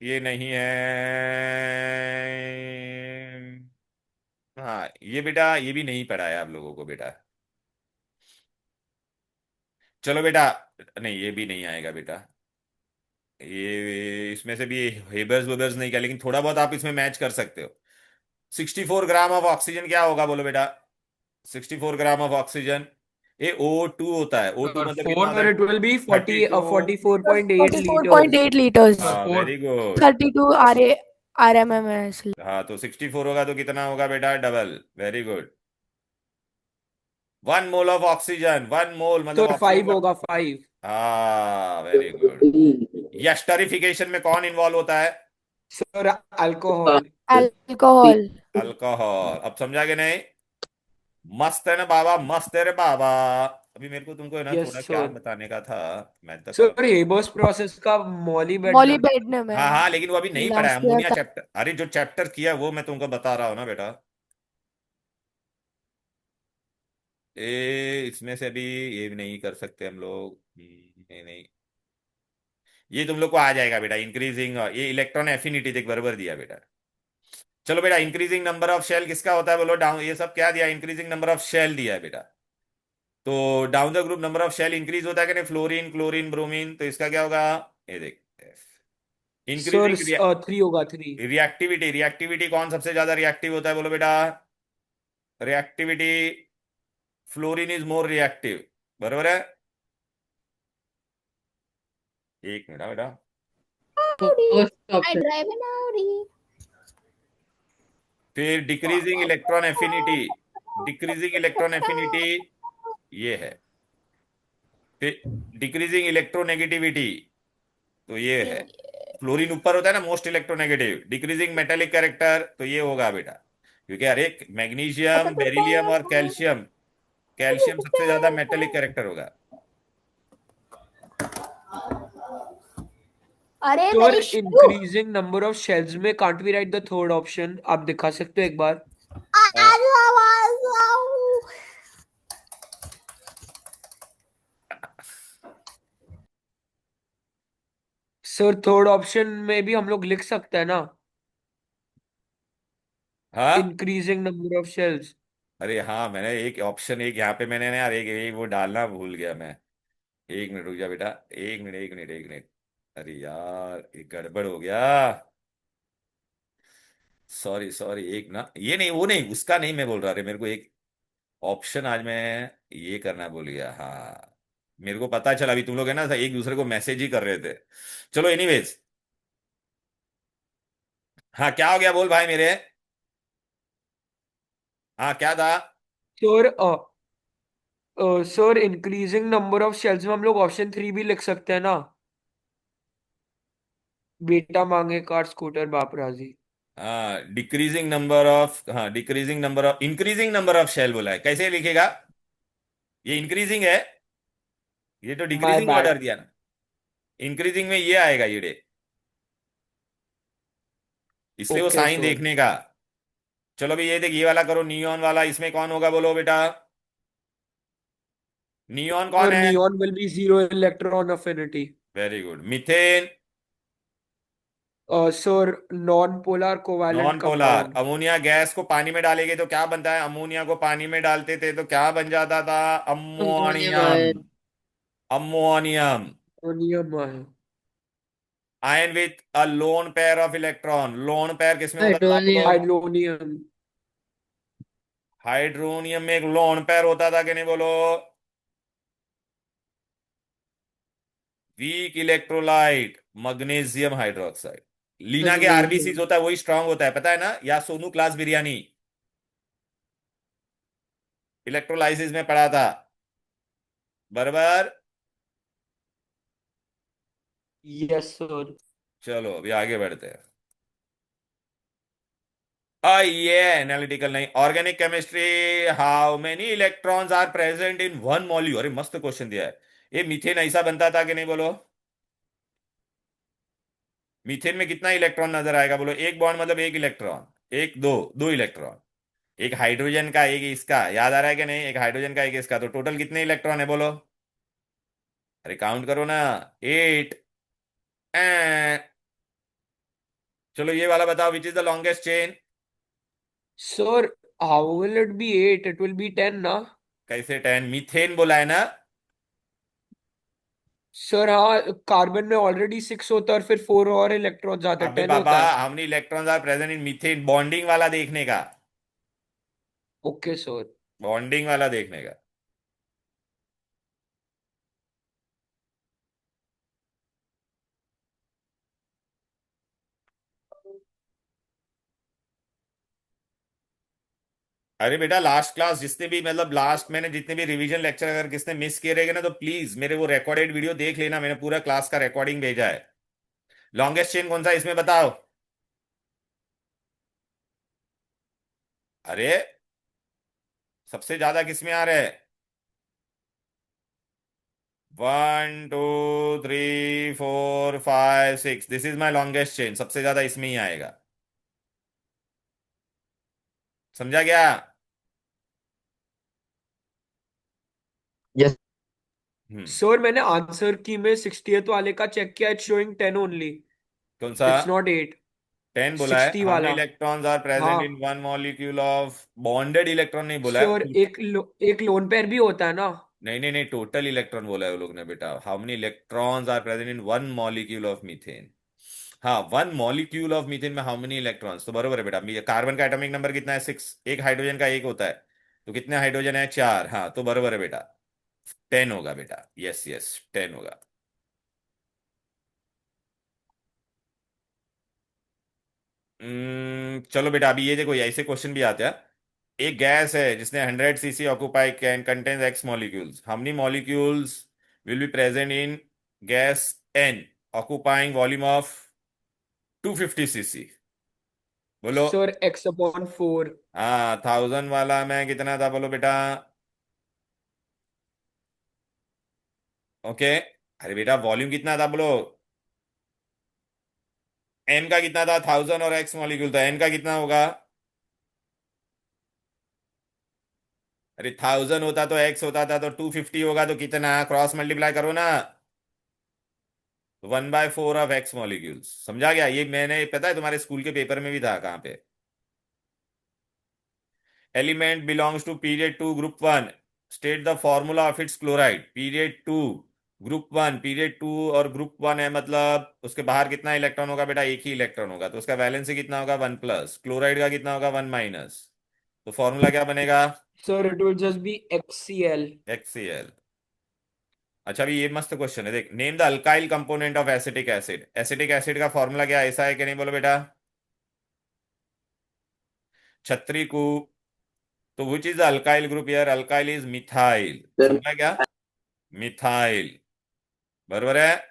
ये नहीं है, हाँ ये बेटा, ये भी नहीं पढ़ा है आप लोगों को बेटा, चलो बेटा, नहीं ये भी नहीं आएगा बेटा, ये इसमें से भी हेबर्स वेबर्स नहीं किया, लेकिन थोड़ा बहुत आप इसमें मैच कर सकते हो। 64 ग्राम ऑफ ऑक्सीजन क्या होगा बोलो बेटा, 64 ग्राम ऑफ ऑक्सीजन, ये O2 होता है, O2 सर मतलब कितना 4 होता Sir, है, it will be 32, 44.8 liters. 44.8 liters. हाँ 4 वेरी गुड, 32 RMMS. हाँ तो 64 होगा तो कितना होगा बेटा, double, very good, 1 mole of oxygen, 1 मोल मतलब Sir, 5 ऑक्सीजन होगा 5. का, हाँ वेरी गुड। यस्टरिफिकेशन में कौन इन्वॉल्व होता है, Sir, alcohol. Alcohol. अल्कोहल, अब समझा कि नहीं, मस्त है ना बाबा, मस्त है रे बाबा। अभी मेरे को तुमको है ना Yes, थोड़ा क्या sir. बताने का था, मैं तो Sir, Haber's process का molybdenum. Molybdenum हाँ है. हाँ, लेकिन वो अभी नहीं पढ़ा है, लास्ट ईयर अमोनिया का. चैप्टर, अरे जो चैप्टर किया है वो मैं तुमको बता रहा हूँ ना बेटा, इसमें से अभी ये भी नहीं कर सकते हम लोग, नहीं नहीं, ये तुम लोग को आ जाएगा बेटा, इंक्रीजिंग, ये इलेक्ट्रॉन एफिनिटी देख बराबर दिया बेटा। चलो बेटा, इंक्रीजिंग नंबर ऑफ शेल किसका होता है बोलो, डाउन, ये सब क्या दिया, इंक्रीजिंग नंबर ऑफ शेल दिया है बेटा, तो down the group number of shell increase होता है कि नहीं, फ्लोरीन क्लोरीन ब्रोमीन, तो इसका क्या होगा, ये देख, Sir, इंक्रीजिंग 3 होगा 3. रिएक्टिविटी, रिएक्टिविटी कौन सबसे ज्यादा रिएक्टिव होता है बोलो बेटा, reactivity, fluorine is more reactive, बरोबर है, एक मिनट बेटा, First I option. drive an Audi. फिर decreasing electron affinity, decreasing electron affinity ये है, फिर डिक्रीजिंग इलेक्ट्रोनेगेटिविटी, तो ये है, फ्लोरीन ऊपर होता है ना most electronegative, decreasing metallic character, तो ये होगा बेटा, क्योंकि अरे मैग्नीशियम बेरिलियम और कैल्शियम, कैल्शियम सबसे ज्यादा मेटेलिक कैरेक्टर होगा, अरे Sir, मेरी shoe. increasing number of shells में can't we write the third option? आप दिखा सकते हो एक बार? सर थर्ड ऑप्शन में भी हम लोग लिख सकते हैं ना, हाँ। Increasing number of shells. अरे हाँ, मैंने एक ऑप्शन, एक यहाँ पे मैंने ना यार एक वो डालना भूल गया मैं। एक मिनट रुक जा बेटा। एक मिनट, एक मिनट, एक मिनट। अरे यार, एक गड़बड़ हो गया। सॉरी सॉरी, एक ना, ये नहीं, वो नहीं, उसका नहीं मैं बोल रहा। अरे मेरे को एक ऑप्शन आज मैं ये करना भूल गया। हाँ, मेरे को पता चला अभी तुम लोग है ना एक दूसरे को मैसेज ही कर रहे थे। चलो एनीवेज। हाँ, क्या हो गया बोल भाई मेरे। हाँ, क्या था। Sir sir increasing number of shells में हम लोग ऑप्शन 3 भी लिख सकते हैं ना, बेटा मांगे कार स्कूटर बाप राजी। हाँ, डिक्रीजिंग नंबर ऑफ, हाँ decreasing number of, increasing number of shell बोला है, कैसे लिखेगा। ये इंक्रीजिंग है। ये तो माय डिक्रीजिंग बैड। ऑर्डर दिया ना। इंक्रीजिंग में ये आएगा ये डे, इसलिए वो ओके साइन सर। देखने का। चलो भी ये देख, ये वाला करो, नियॉन वाला, इसमें कौन होगा बोलो बेटा। नियॉन कौन सर है। Neon will be zero electron affinity. Very good. Methane. Sir non polar covalent non polar. Compound. Ammonia gas को पानी में डालेंगे तो क्या बनता है, अमोनिया को पानी में डालते थे तो क्या बन जाता था। Ammonium ammonium. Ion. Ammonium. Ammonium है। Ion with a lone pair of electron. Lone pair किसमें होता था बोलो। हाइड्रोनियम। हाइड्रोनियम। हाइड्रोनियम में एक लोन पेयर होता था कि नहीं बोलो। Weak electrolyte magnesium hydroxide. Leena के मैग्नीशियम। आरबीसीज होता है, वही स्ट्रांग होता है, पता है ना, या सोनू क्लास बिरयानी इलेक्ट्रोलाइसिस में पढ़ा था। बराबर। Yes sir. चलो अभी आगे बढ़ते हैं। ये एनालिटिकल नहीं, organic chemistry. How many electrons are present in one molecule. अरे मस्त क्वेश्चन दिया है। ये मीथेन ऐसा बनता था कि नहीं बोलो। मीथेन में कितना इलेक्ट्रॉन नजर आएगा बोलो। एक बॉन्ड मतलब एक इलेक्ट्रॉन। एक, दो, दो इलेक्ट्रॉन। एक हाइड्रोजन का, एक इसका, याद आ रहा है कि नहीं, एक हाइड्रोजन का एक इसका, तो टोटल कितने इलेक्ट्रॉन है बोलो। अरे काउंट करो ना। 8। चलो ये वाला बताओ, विच is the longest chain. Sir how will it be 8, it will be 10 ना। कैसे 10, मीथेन बोला है ना। सर हाँ, कार्बन में ऑलरेडी 6 होता है और फिर 4 और इलेक्ट्रॉन्स आते हैं, अबे 10 बाबा, होता है। How many electrons are present in methane, bonding वाला देखने का। Okay sir. बॉन्डिंग वाला देखने का। अरे बेटा, लास्ट क्लास जिसने भी, मतलब लास्ट मैंने जितने भी रिवीजन लेक्चर अगर किसने मिस किए रहेंगे ना, तो प्लीज मेरे वो रिकॉर्डेड वीडियो देख लेना, मैंने पूरा क्लास का रिकॉर्डिंग भेजा है। लॉन्गेस्ट चेन कौन सा है इसमें बताओ। अरे सबसे ज्यादा किसमें आ रहा है। 1 2 3 4 5 6, this is my longest chain, सबसे ज्यादा इसमें ही आएगा। समझा क्या। यस। हम्म। सर मैंने आंसर की में 60th वाले का चेक किया, इट्स शोइंग 10 ओनली, कौन सा। It's not 8। 10 बोला है। 60 हाउ मेनी वाला। इलेक्ट्रॉन्स आर प्रेजेंट इन हाँ one molecule of bonded electron नहीं बोला सर, है। एक लोन पेयर भी होता है ना। नहीं नहीं नहीं, टोटल इलेक्ट्रॉन बोला है वो लोग ने बेटा। How many electrons are present in one molecule of methane. हाँ, वन मॉलिक्यूल ऑफ मीथेन में हाउ मेनी इलेक्ट्रॉन्स, तो बरोबर है बेटा। कार्बन का एटॉमिक नंबर कितना है, 6। एक हाइड्रोजन का एक होता है, तो कितने हाइड्रोजन है, 4। हाँ तो बरोबर है बेटा। 10 होगा बेटा, यस यस, 10 होगा। चलो बेटा, अभी ये देखो, ये ऐसे क्वेश्चन भी आते हैं। एक गैस है जिसने 100 cc occupy can contains X molecules, how many molecules will be present in gas N occupying volume of 250 cc। बोलो। Sir x/4। हाँ, 1000 वाला में कितना था बोलो बेटा। ओके। अरे बेटा, वॉल्यूम कितना था बोलो। एन का कितना था, 1000 और एक्स मॉलिक्यूल था, एन का कितना होगा। अरे 1000 होता तो एक्स होता था तो 250 होगा, तो कितना, क्रॉस मल्टीप्लाई करो ना। 1/4 ऑफ एक्स मॉलिक्यूल्स। समझा गया? ये मैंने पता है तुम्हारे स्कूल के पेपर में भी था, कहाँ पे। Element belongs to period 2 group 1, state the formula of its chloride. Period 2 group 1, period 2 और ग्रुप 1 है, मतलब उसके बाहर कितना इलेक्ट्रॉन होगा बेटा? एक ही इलेक्ट्रॉन होगा, तो उसका वैलेंसी कितना होगा? 1+। क्लोराइड का कितना होगा? 1-। तो फॉर्मूला क्या बनेगा? Sir, it will just be HCl. HCl। अच्छा, अभी ये मस्त क्वेश्चन है, देख। Name the alkyl component of acetic acid. Acetic acid का फॉर्मूला क्या है? ऐसा है कि नहीं, बोलो बेटा। छत्री को। तो which is the alkyl group यार? Alkyl is methyl. सर समझा क्या? मिथाइल। बरोबर है।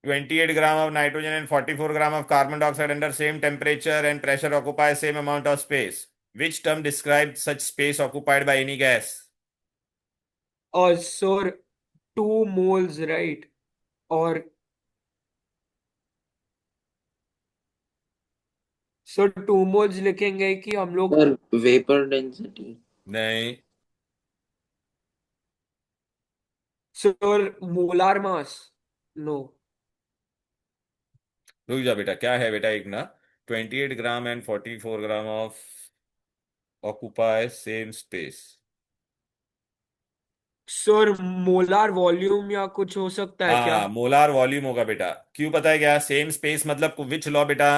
28 ग्राम of nitrogen and 44 gram of carbon dioxide under same temperature and pressure occupy same amount of space. Which term describes such space occupied by any gas? Sir, 2 moles, right? Or sir, 2 moles लिखेंगे कि हम लोग sir vapour density. नहीं। sir molar mass? No. रुक जा बेटा, क्या है बेटा? एक ना, 28 gram and 44 gram of occupy same space. Sir molar volume या कुछ हो सकता है क्या? हाँ, मोलार वॉल्यूम होगा बेटा। क्यों पता है क्या? सेम स्पेस मतलब विच लॉ बेटा?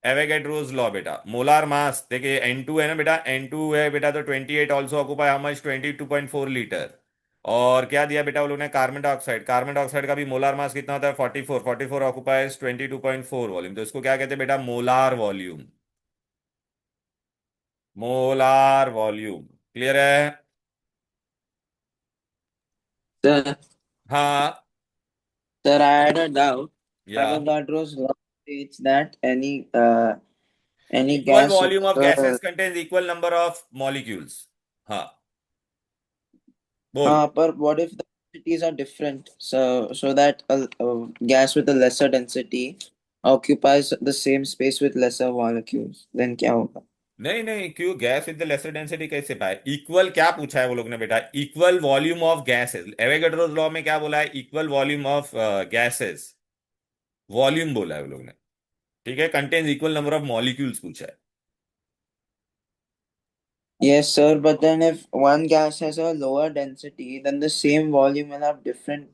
एवेगेड्रोस लॉ बेटा। मोलार मास देखिए, N2 है ना बेटा, N2 है बेटा, तो 28 also occupy how much? 22.4 litre. और क्या दिया बेटा वो लोग ने? Carbon dioxide. कार्बन डाइऑक्साइड का भी मोलार मास कितना होता है? 44। 44 ऑक्यूपाइज 22.4 वॉल्यूम। तो इसको क्या कहते हैं बेटा? Molar volume. Molar volume. Clear है? सर हाँ। Sir I had a doubt. या Avogadro's law states that any equal gas volume with of gases contains equal number of molecules. हाँ, बोल। but what if the densities are different? So that a gas with a lesser density occupies the same space with lesser molecules. Then क्या होगा? नहीं नहीं, क्यों? Gas with the lesser density कैसे पाए? Equal क्या पूछा है वो लोग ने बेटा? Equal volume of gases. Avogadro's law में क्या बोला है? Equal volume of gases. Volume बोला है वो लोग ने। ठीक है, contains equal number of molecules पूछा है। Yes, sir. But then if one gas has a lower density, then the same volume will have different,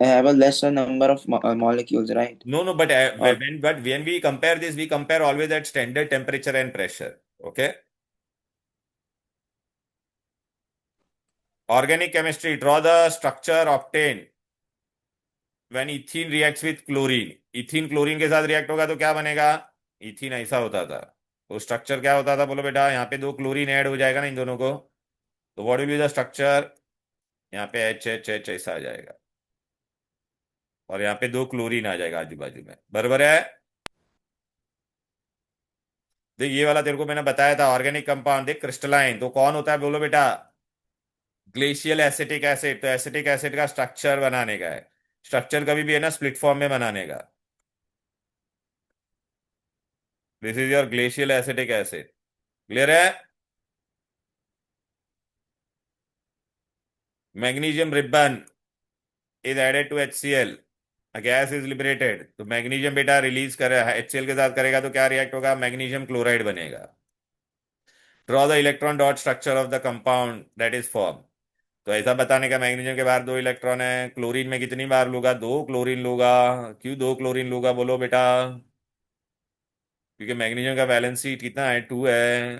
have a lesser number of molecules, right? No no, but Or when we compare this, we compare always at standard temperature and pressure. Okay. Organic chemistry, draw the structure obtained when ethene reacts with chlorine। Ethene chlorine के साथ react होगा तो क्या बनेगा? Ethene ऐसा होता था। तो स्ट्रक्चर क्या होता था बोलो बेटा? यहाँ पे 2 क्लोरीन ऐड हो जाएगा ना इन दोनों को, तो what will be the structure? यहाँ पे एच एच एच ऐसा आ जाएगा, और यहाँ पे 2 क्लोरीन आ जाएगा आजू बाजू में। बराबर है? देख, ये वाला तेरे को मैंने बताया था, ऑर्गेनिक कंपाउंड। देख, क्रिस्टलाइन तो कौन होता है बोलो बेटा? Glacial acetic acid. तो एसिटिक एसिड का स्ट्रक्चर बनाने का है। स्ट्रक्चर कभी भी है ना स्प्लिट फॉर्म में बनाने का। This is your glacial acetic acid. Clear है? Magnesium ribbon is added to HCl, gas is liberated. तो मैग्नीशियम बेटा रिलीज कर HCl के साथ करेगा तो क्या रिएक्ट होगा? मैग्नीशियम क्लोराइड बनेगा। Draw the electron dot structure of the compound that is form. तो ऐसा बताने का, मैग्नीशियम के बाहर 2 इलेक्ट्रॉन है, क्लोरीन में कितनी बार लूंगा? 2 क्लोरीन लूंगा। क्यों 2 क्लोरीन लूंगा बोलो बेटा? क्योंकि मैग्नीशियम का वैलेंसी कितना है? 2 है।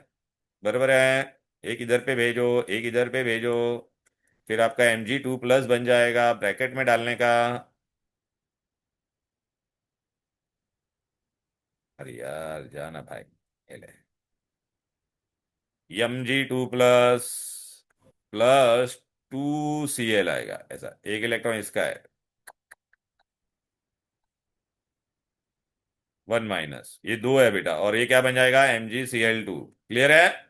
बराबर है। एक इधर पे भेजो, एक इधर पे भेजो, फिर आपका Mg2+ बन जाएगा ब्रैकेट में डालने का। अरे यार जाना भाई, ये ले। Mg2+ प्लस 2Cl आएगा, ऐसा एक इलेक्ट्रॉन इसका है, 1-। ये 2 है बेटा, और ये क्या बन जाएगा? MgCl2। क्लियर है?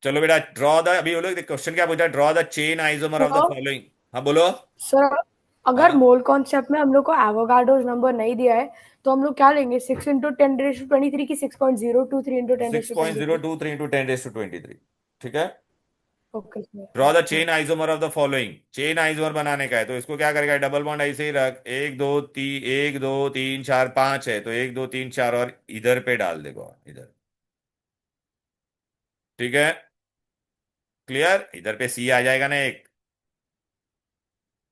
चलो बेटा, ड्रॉ द, अभी बोलो क्वेश्चन क्या पूछा? Draw the chain isomer of the sir following. हाँ बोलो। सर अगर हाँ मोल कॉन्सेप्ट में हम लोग को एवोगाड्रोस नंबर नहीं दिया है तो हम लोग क्या लेंगे 6 × 10⁻23 की 6.023 × 10⁻23। 6.023 इंटू 10⁻23। ठीक है। Okay sir draw the chain isomer of the following. Chain isomer बनाने का है तो इसको क्या करेगा, डबल बॉन्ड ऐसे ही रख, एक दो तीन चार पांच है तो एक दो तीन चार और इधर पे डाल देगा इधर। ठीक है, क्लियर। इधर पे सी आ जाएगा ना एक,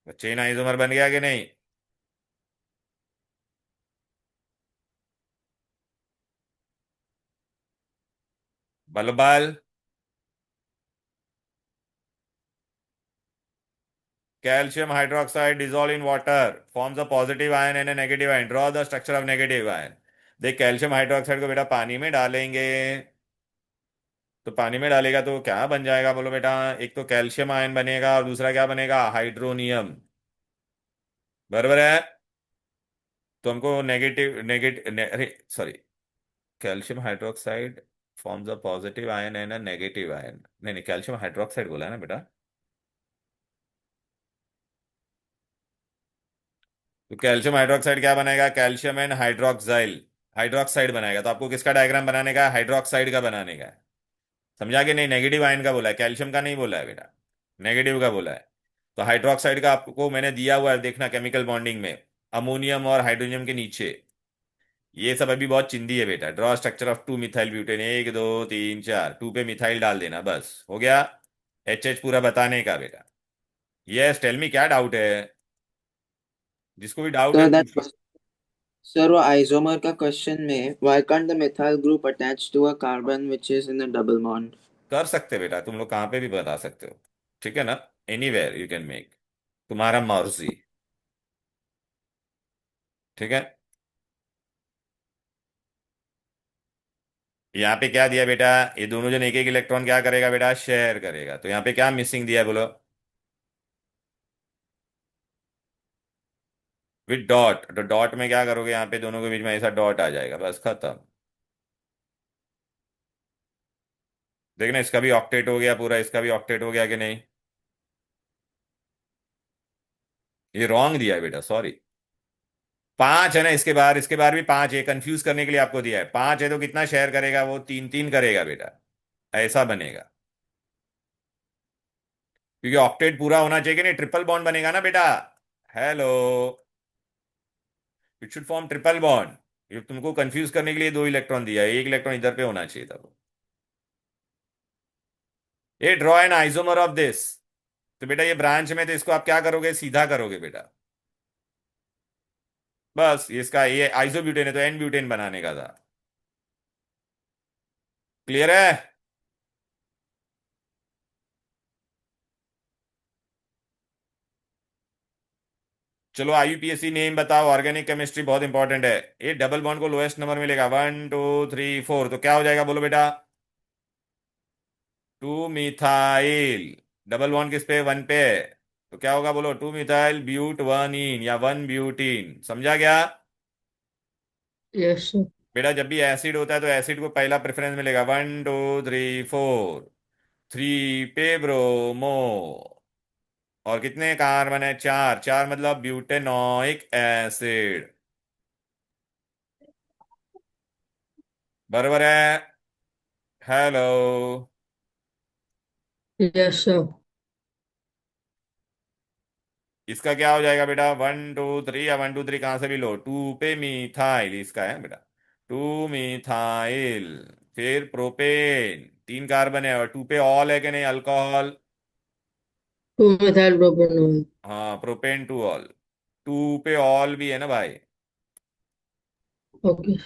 तो चेन आइसोमर बन गया कि नहीं। बल बल। Calcium hydroxide dissolved in water forms a positive ion and a negative ion. Draw the structure of negative ion. देख, कैल्शियम हाइड्रोक्साइड को बेटा पानी में डालेंगे तो पानी में डालेगा तो क्या बन जाएगा बोलो बेटा, एक तो कैल्शियम आयन बनेगा और दूसरा क्या बनेगा, हाइड्रोनियम। बराबर है। तो हमको अरे sorry, calcium hydroxide forms a positive ion and a negative ion. नहीं नहीं, कैल्शियम हाइड्रोक्साइड बोला है ना बेटा। तो कैल्शियम हाइड्रोक्साइड क्या बनाएगा, कैल्शियम एंड हाइड्रोक्साइल, हाइड्रोक्साइड बनाएगा। तो आपको किसका डायग्राम बनाने का है, हाइड्रोक्साइड का बनाने का है। समझा कि नहीं, नेगेटिव आयन का बोला है, कैल्शियम का नहीं बोला है बेटा, नेगेटिव का बोला है। तो हाइड्रोक्साइड का आपको मैंने दिया हुआ है, देखना केमिकल बॉन्डिंग में, अमोनियम और हाइड्रोजन के नीचे। ये सब अभी बहुत चिंदी है बेटा। Draw structure of 2 methyl butane, एक दो तीन चार, 2 पे मिथाइल डाल देना, बस हो गया। एच पूरा बताने का बेटा। यस, टेल मी क्या डाउट है, जिसको भी डाउट है So that पूछ लो। sir वो isomer का question में why can't the methyl group attach to a carbon which is in a double bond? कर सकते बेटा, तुम लोग कहाँ पे भी बता सकते हो, ठीक है ना, एनीवेयर यू कैन मेक, तुम्हारा मर्जी। ठीक है। यहाँ पे क्या दिया बेटा, ये दोनों जन एक एक इलेक्ट्रॉन क्या करेगा बेटा, शेयर करेगा। तो यहाँ पे क्या मिसिंग दिया है बोलो, विद डॉट। तो डॉट में क्या करोगे, यहाँ पे दोनों के बीच में ऐसा डॉट आ जाएगा, बस खत्म। देखना, इसका भी ऑक्टेट हो गया पूरा, इसका भी ऑक्टेट हो गया कि नहीं। ये रॉन्ग दिया है बेटा, सॉरी। पांच है ना, इसके बाहर भी पांच है, कंफ्यूज करने के लिए आपको दिया है। पांच है तो कितना शेयर करेगा वो, तीन तीन करेगा बेटा, ऐसा बनेगा। क्योंकि ऑक्टेट पूरा होना चाहिए कि नहीं, ट्रिपल बॉन्ड बनेगा ना बेटा। Hello, it should form triple bond. ये तुमको कंफ्यूज करने के लिए दो इलेक्ट्रॉन दिया है, एक इलेक्ट्रॉन इधर पे होना चाहिए था वो। ये draw an isomer of this. तो बेटा ये ब्रांच में, तो इसको आप क्या करोगे, सीधा करोगे बेटा, बस। इसका ये आइसोब्यूटेन है तो एन ब्यूटेन बनाने का था। क्लियर है। चलो आईयूपीएससी नेम बताओ, ऑर्गेनिक केमिस्ट्री बहुत इंपॉर्टेंट है। ये डबल बॉन्ड को लोएस्ट नंबर मिलेगा, 1 2 3 4, तो क्या हो जाएगा बोलो बेटा, 2 मिथाइल। डबल बॉन्ड किस पे, वन पे है, तो क्या होगा बोलो, 2 मिथाइल ब्यूट वन इन या वन ब्यूटीन। समझा क्या Yes, sir. बेटा, जब भी एसिड होता है तो एसिड को पहला प्रेफरेंस मिलेगा, 1 2 3 4। 3 पे ब्रोमो, और कितने कार्बन है, चार। चार मतलब ब्यूटेनोइक एसिड। बराबर है। Hello, Yes, sir. इसका क्या हो जाएगा बेटा, 1 2 3, या 1 2 3 कहां से भी लो, 2 पे मिथाइल इसका है बेटा, 2 मिथाइल। फिर प्रोपेन, तीन कार्बन है, और 2 पे ऑल है कि नहीं, अल्कोहल। 2 methyl propanol. हाँ, प्रोपेन टू ऑल, 2 पे ऑल भी है ना भाई। Okay.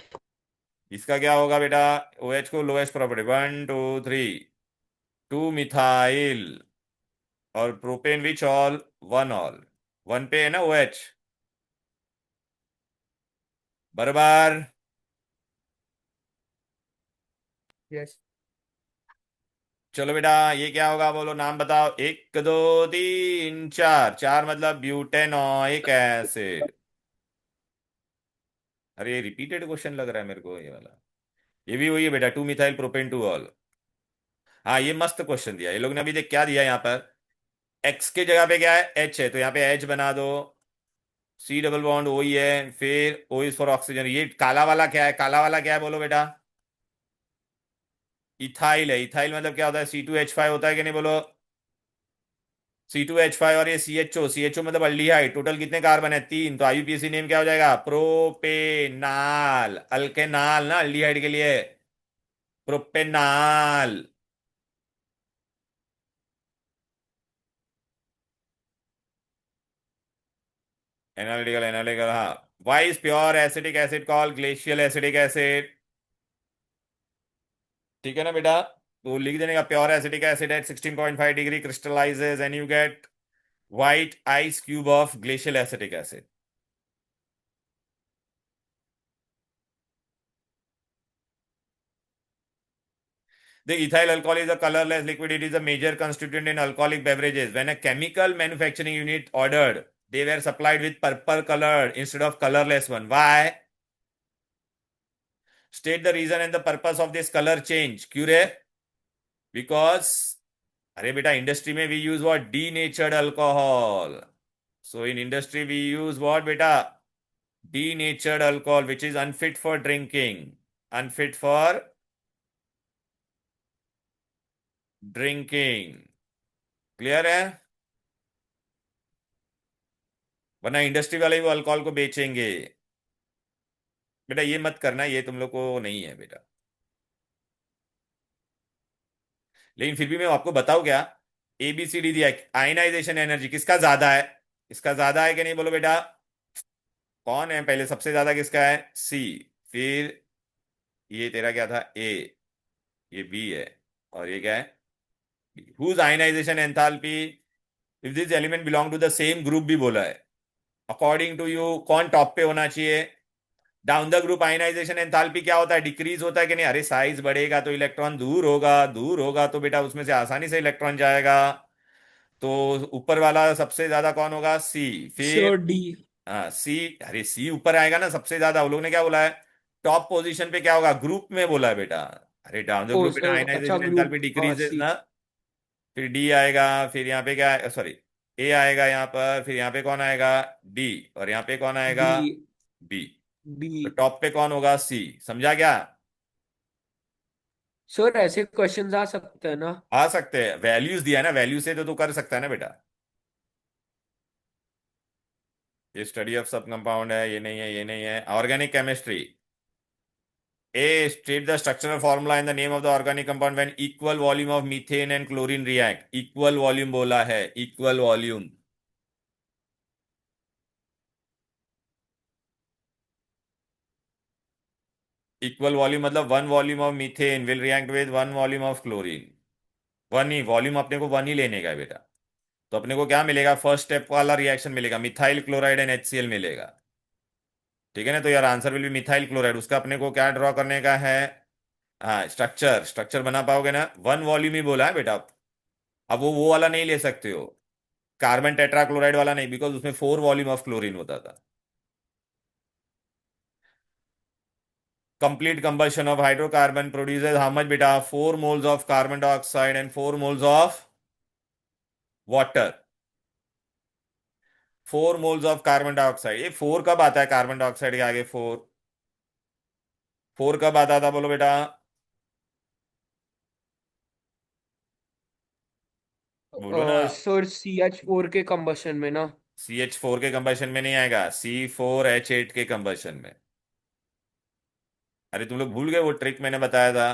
इसका क्या होगा बेटा, ओ एच को लोएस्ट प्रॉपर्टी, 1 2 3, 2 मिथाइल, और propane which all, one all. One पे है ना ओ एच, बराबर। Yes. चलो बेटा, ये क्या होगा बोलो, नाम बताओ, 1 2 3 4। चार मतलब ब्यूटेनोइक एसिड। अरे ये रिपीटेड क्वेश्चन लग रहा है मेरे को ये वाला। ये भी वही है बेटा, 2 मिथाइल प्रोपेन टू ऑल। हाँ, ये मस्त क्वेश्चन दिया ये लोग ने। अभी देख क्या दिया यहाँ पर, एक्स के जगह पे क्या है, एच है, तो यहाँ पे एच बना दो। सी डबल बॉन्ड ओ ही है, फिर ओ इज फॉर ऑक्सीजन। ये काला वाला क्या है, काला वाला क्या है बोलो बेटा? इथाइल है। इथाइल मतलब क्या होता है? C2H5 होता है कि नहीं बोलो? C2H5 और ये CHO, CHO मतलब अल्डिहाइड। टोटल कितने कार्बन है? 3। तो IUPAC नेम क्या हो जाएगा? प्रोपेनाल। अल्केनाल ना अल्डिहाइड के लिए, प्रोपेनाल। एनालिटिकल, एनालिटिकल, हाँ। Why is pure acidic acid call glacial acidic acid? ठीक है ना बेटा? तो लिख देने का, pure acidic acid at 16.5 degree crystallises and you get white ice cube of glacial acidic acid. The ethyl alcohol is a colorless liquid. It is a major constituent in alcoholic beverages. When a chemical manufacturing unit ordered, they were supplied with purple color instead of colorless one. Why? State the reason and the purpose of this color change. क्यों रे? Because अरे बेटा industry में we use what? Denatured alcohol. So in industry we use what बेटा? Denatured alcohol, which is unfit for drinking. Unfit for drinking. Clear है? वरना industry वाले वो अल्कोहल को बेचेंगे। बेटा ये मत करना, ये तुम लोग को नहीं है बेटा। लेकिन फिर भी मैं आपको बताऊं क्या? ABCD दिया है। आयनाइजेशन एनर्जी किसका ज्यादा है? इसका ज्यादा है कि नहीं बोलो बेटा? कौन है पहले सबसे ज्यादा? किसका है? C। फिर ये तेरा क्या था? A। ये B है। और ये क्या है? Whose ionisation enthalpy if this element belong to the same group भी बोला है। अकॉर्डिंग टू यू कौन टॉप पे होना चाहिए? Down the group ionisation enthalpy क्या होता है? डिक्रीज होता है कि नहीं? अरे साइज बढ़ेगा तो इलेक्ट्रॉन दूर होगा, दूर होगा तो बेटा उसमें से आसानी से इलेक्ट्रॉन जाएगा। तो ऊपर वाला सबसे ज्यादा कौन होगा? C। Sure, फिर D. हाँ C। अरे C ऊपर आएगा ना सबसे ज्यादा। वो लोग ने क्या बोला है? टॉप पोजीशन पे क्या होगा? ग्रुप में बोला है बेटा। अरे डाउन द Oh, ग्रुप बेटा sir, अच्छा ionisation enthalpy group. Decreases C. ना। फिर D आएगा। फिर यहाँ पे क्या है? सॉरी, A आएगा यहाँ पर। फिर यहाँ पे कौन आएगा? D। और यहाँ पे कौन आएगा? D. B। तो B. टॉप पे कौन होगा? C। समझा क्या? सर ऐसे क्वेश्चंस आ सकते हैं ना? आ सकते हैं, वैल्यूज दिया है ना, वैल्यू से तो तू कर सकता है ना बेटा। ये स्टडी ऑफ सब कंपाउंड है, ये नहीं है, ये नहीं है। Organic chemistry. A, state the structural formula and the name of the organic compound when equal volume of methane and chlorine react. Equal volume बोला है, equal volume। इक्वल वॉल्यूम मतलब 1 volume of methane will react with 1 volume of chlorine. 1 he volume, अपने को 1 ही लेने का है बेटा। तो अपने को क्या मिलेगा? फर्स्ट स्टेप वाला रिएक्शन मिलेगा, मिथाइल क्लोराइड एंड HCl मिलेगा। ठीक है ना? तो यार answer will B methyl chloride. उसका अपने को क्या ड्रॉ करने का है? हाँ, स्ट्रक्चर, स्ट्रक्चर बना पाओगे ना? 1 वॉल्यूम ही बोला है बेटा। अब वो वाला नहीं ले सकते हो, कार्बन टेट्राक्लोराइड वाला नहीं, बिकॉज उसमें 4 वॉल्यूम ऑफ क्लोरीन होता था। Complete combustion of hydrocarbon produces how much बेटा? 4 moles of carbon dioxide and 4 moles of water. 4 moles of carbon dioxide. ये 4 कब आता है कार्बन डाइऑक्साइड के आगे? 4 कब आता था बोलो बेटा? बोलो ना। सर CH4 के कंबशन में ना? CH4 के कंबशन में नहीं आएगा, C4H8 के कंबशन में। अरे तुम लोग भूल गए वो ट्रिक मैंने बताया था?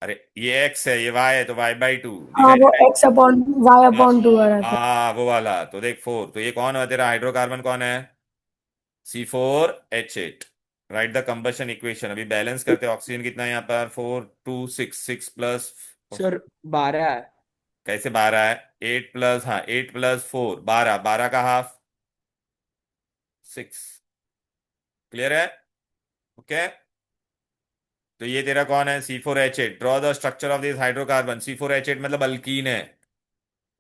अरे ये X है, ये Y है, तो Y/2 हाँ दिखाई दे वो रहा है? X/Y/2 आ रहा था। हाँ वो वाला। तो देख 4, तो ये कौन है तेरा? हाइड्रोकार्बन कौन है? C4H8। Right the combustion equation. अभी बैलेंस करते हैं। ऑक्सीजन कितना है यहाँ पर? 4 2 6, 6 प्लस। सर 12 है। कैसे 12 है? 8 प्लस, हाँ 8 प्लस 4 12, 12 का हाफ 6। क्लियर है? ओके। तो ये तेरा कौन है? C4H8। Draw the structure of this hydrocarbon. C4H8 मतलब अल्कीन है,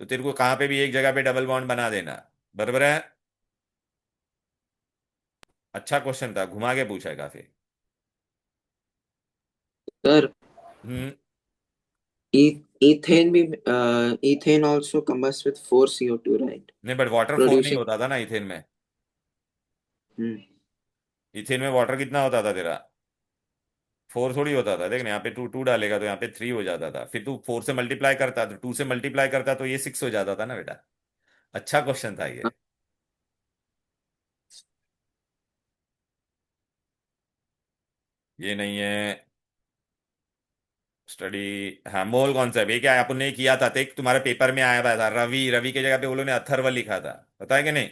तो तेरे को कहां पे भी एक जगह पे डबल बॉन्ड बना देना। बराबर है? अच्छा क्वेश्चन था, घुमा के पूछा है काफी। Sir, hmm. Ethane ethane also combusts with 4 CO2, right? नहीं, बट वाटर 4 नहीं Producing. होता था ना इथेन में। Hmm. इथेन में वाटर कितना होता था तेरा? 4 थोड़ी होता था। देख ना, यहाँ पे टू टू डालेगा तो यहाँ पे 3 हो जाता था, फिर तू 4 से मल्टीप्लाई करता तो 2 से मल्टीप्लाई करता तो ये 6 हो जाता था ना बेटा। अच्छा क्वेश्चन था ये। ये नहीं है स्टडी। हाँ, मोल कॉन्सेप्ट ये क्या है, अपन ने किया था, तो एक तुम्हारे पेपर में आया हुआ था, रवि रवि के जगह पे वो लोगों ने अथर्व लिखा था, पता है कि नहीं?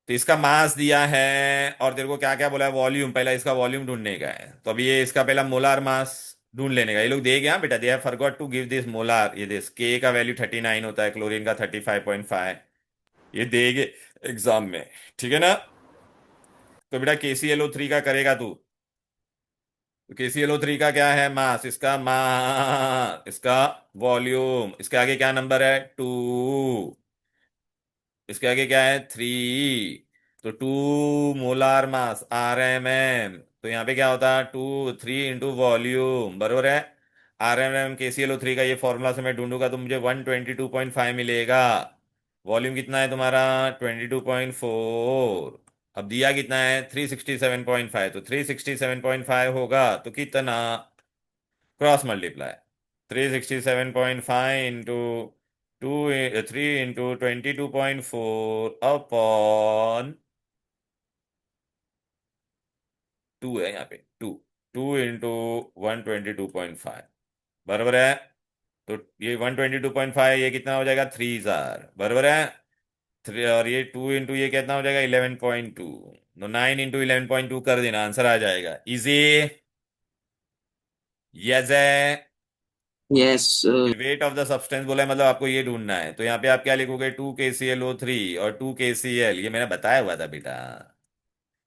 तो इसका मास दिया है, और तेरे को क्या क्या बोला है, वॉल्यूम, पहला इसका वॉल्यूम ढूंढने का है। तो अभी ये इसका पहला मोलार मास ढूंढ लेने का। ये लोग दे गया बेटा, they have forgot to give this molar. ये दिस के का वैल्यू 39 होता है, क्लोरीन का 35.5। ये देगे एग्जाम में, ठीक है ना? तो बेटा KClO3 का करेगा तू। तो KClO3 का क्या है मास, इसका मास, इसका वॉल्यूम, इसके आगे क्या नंबर है, 2, इसके आगे क्या है, 3। तो 2 मोलार मास RMM। तो यहाँ पे क्या होता है, 2 3 वॉल्यूम, बरोबर है। RMM KClO3 का ये फॉर्मूला से मैं ढूंढूंगा तो मुझे 122.5 मिलेगा। वॉल्यूम कितना है तुम्हारा, 22.4। अब दिया कितना है, 367.5। तो 367.5 होगा तो कितना, क्रॉस मल्टीप्लाई, 367.5 टू 3 × 22.4 अपॉन 2 है यहाँ पे, 2 2 × 122.5, बराबर है। तो ये 122.5, ये कितना हो जाएगा, 3 बराबर है। 3, और ये 2 × ये कितना हो जाएगा, 11.2। तो 9 × 11.2 कर देना, आंसर आ जाएगा। इजी, यस है। Yes. Weight of the substance बोला है, मतलब आपको ये ढूंढना है। तो यहाँ पे आप क्या लिखोगे, 2 KClO3 और 2 KCl, ये मैंने बताया हुआ था बेटा।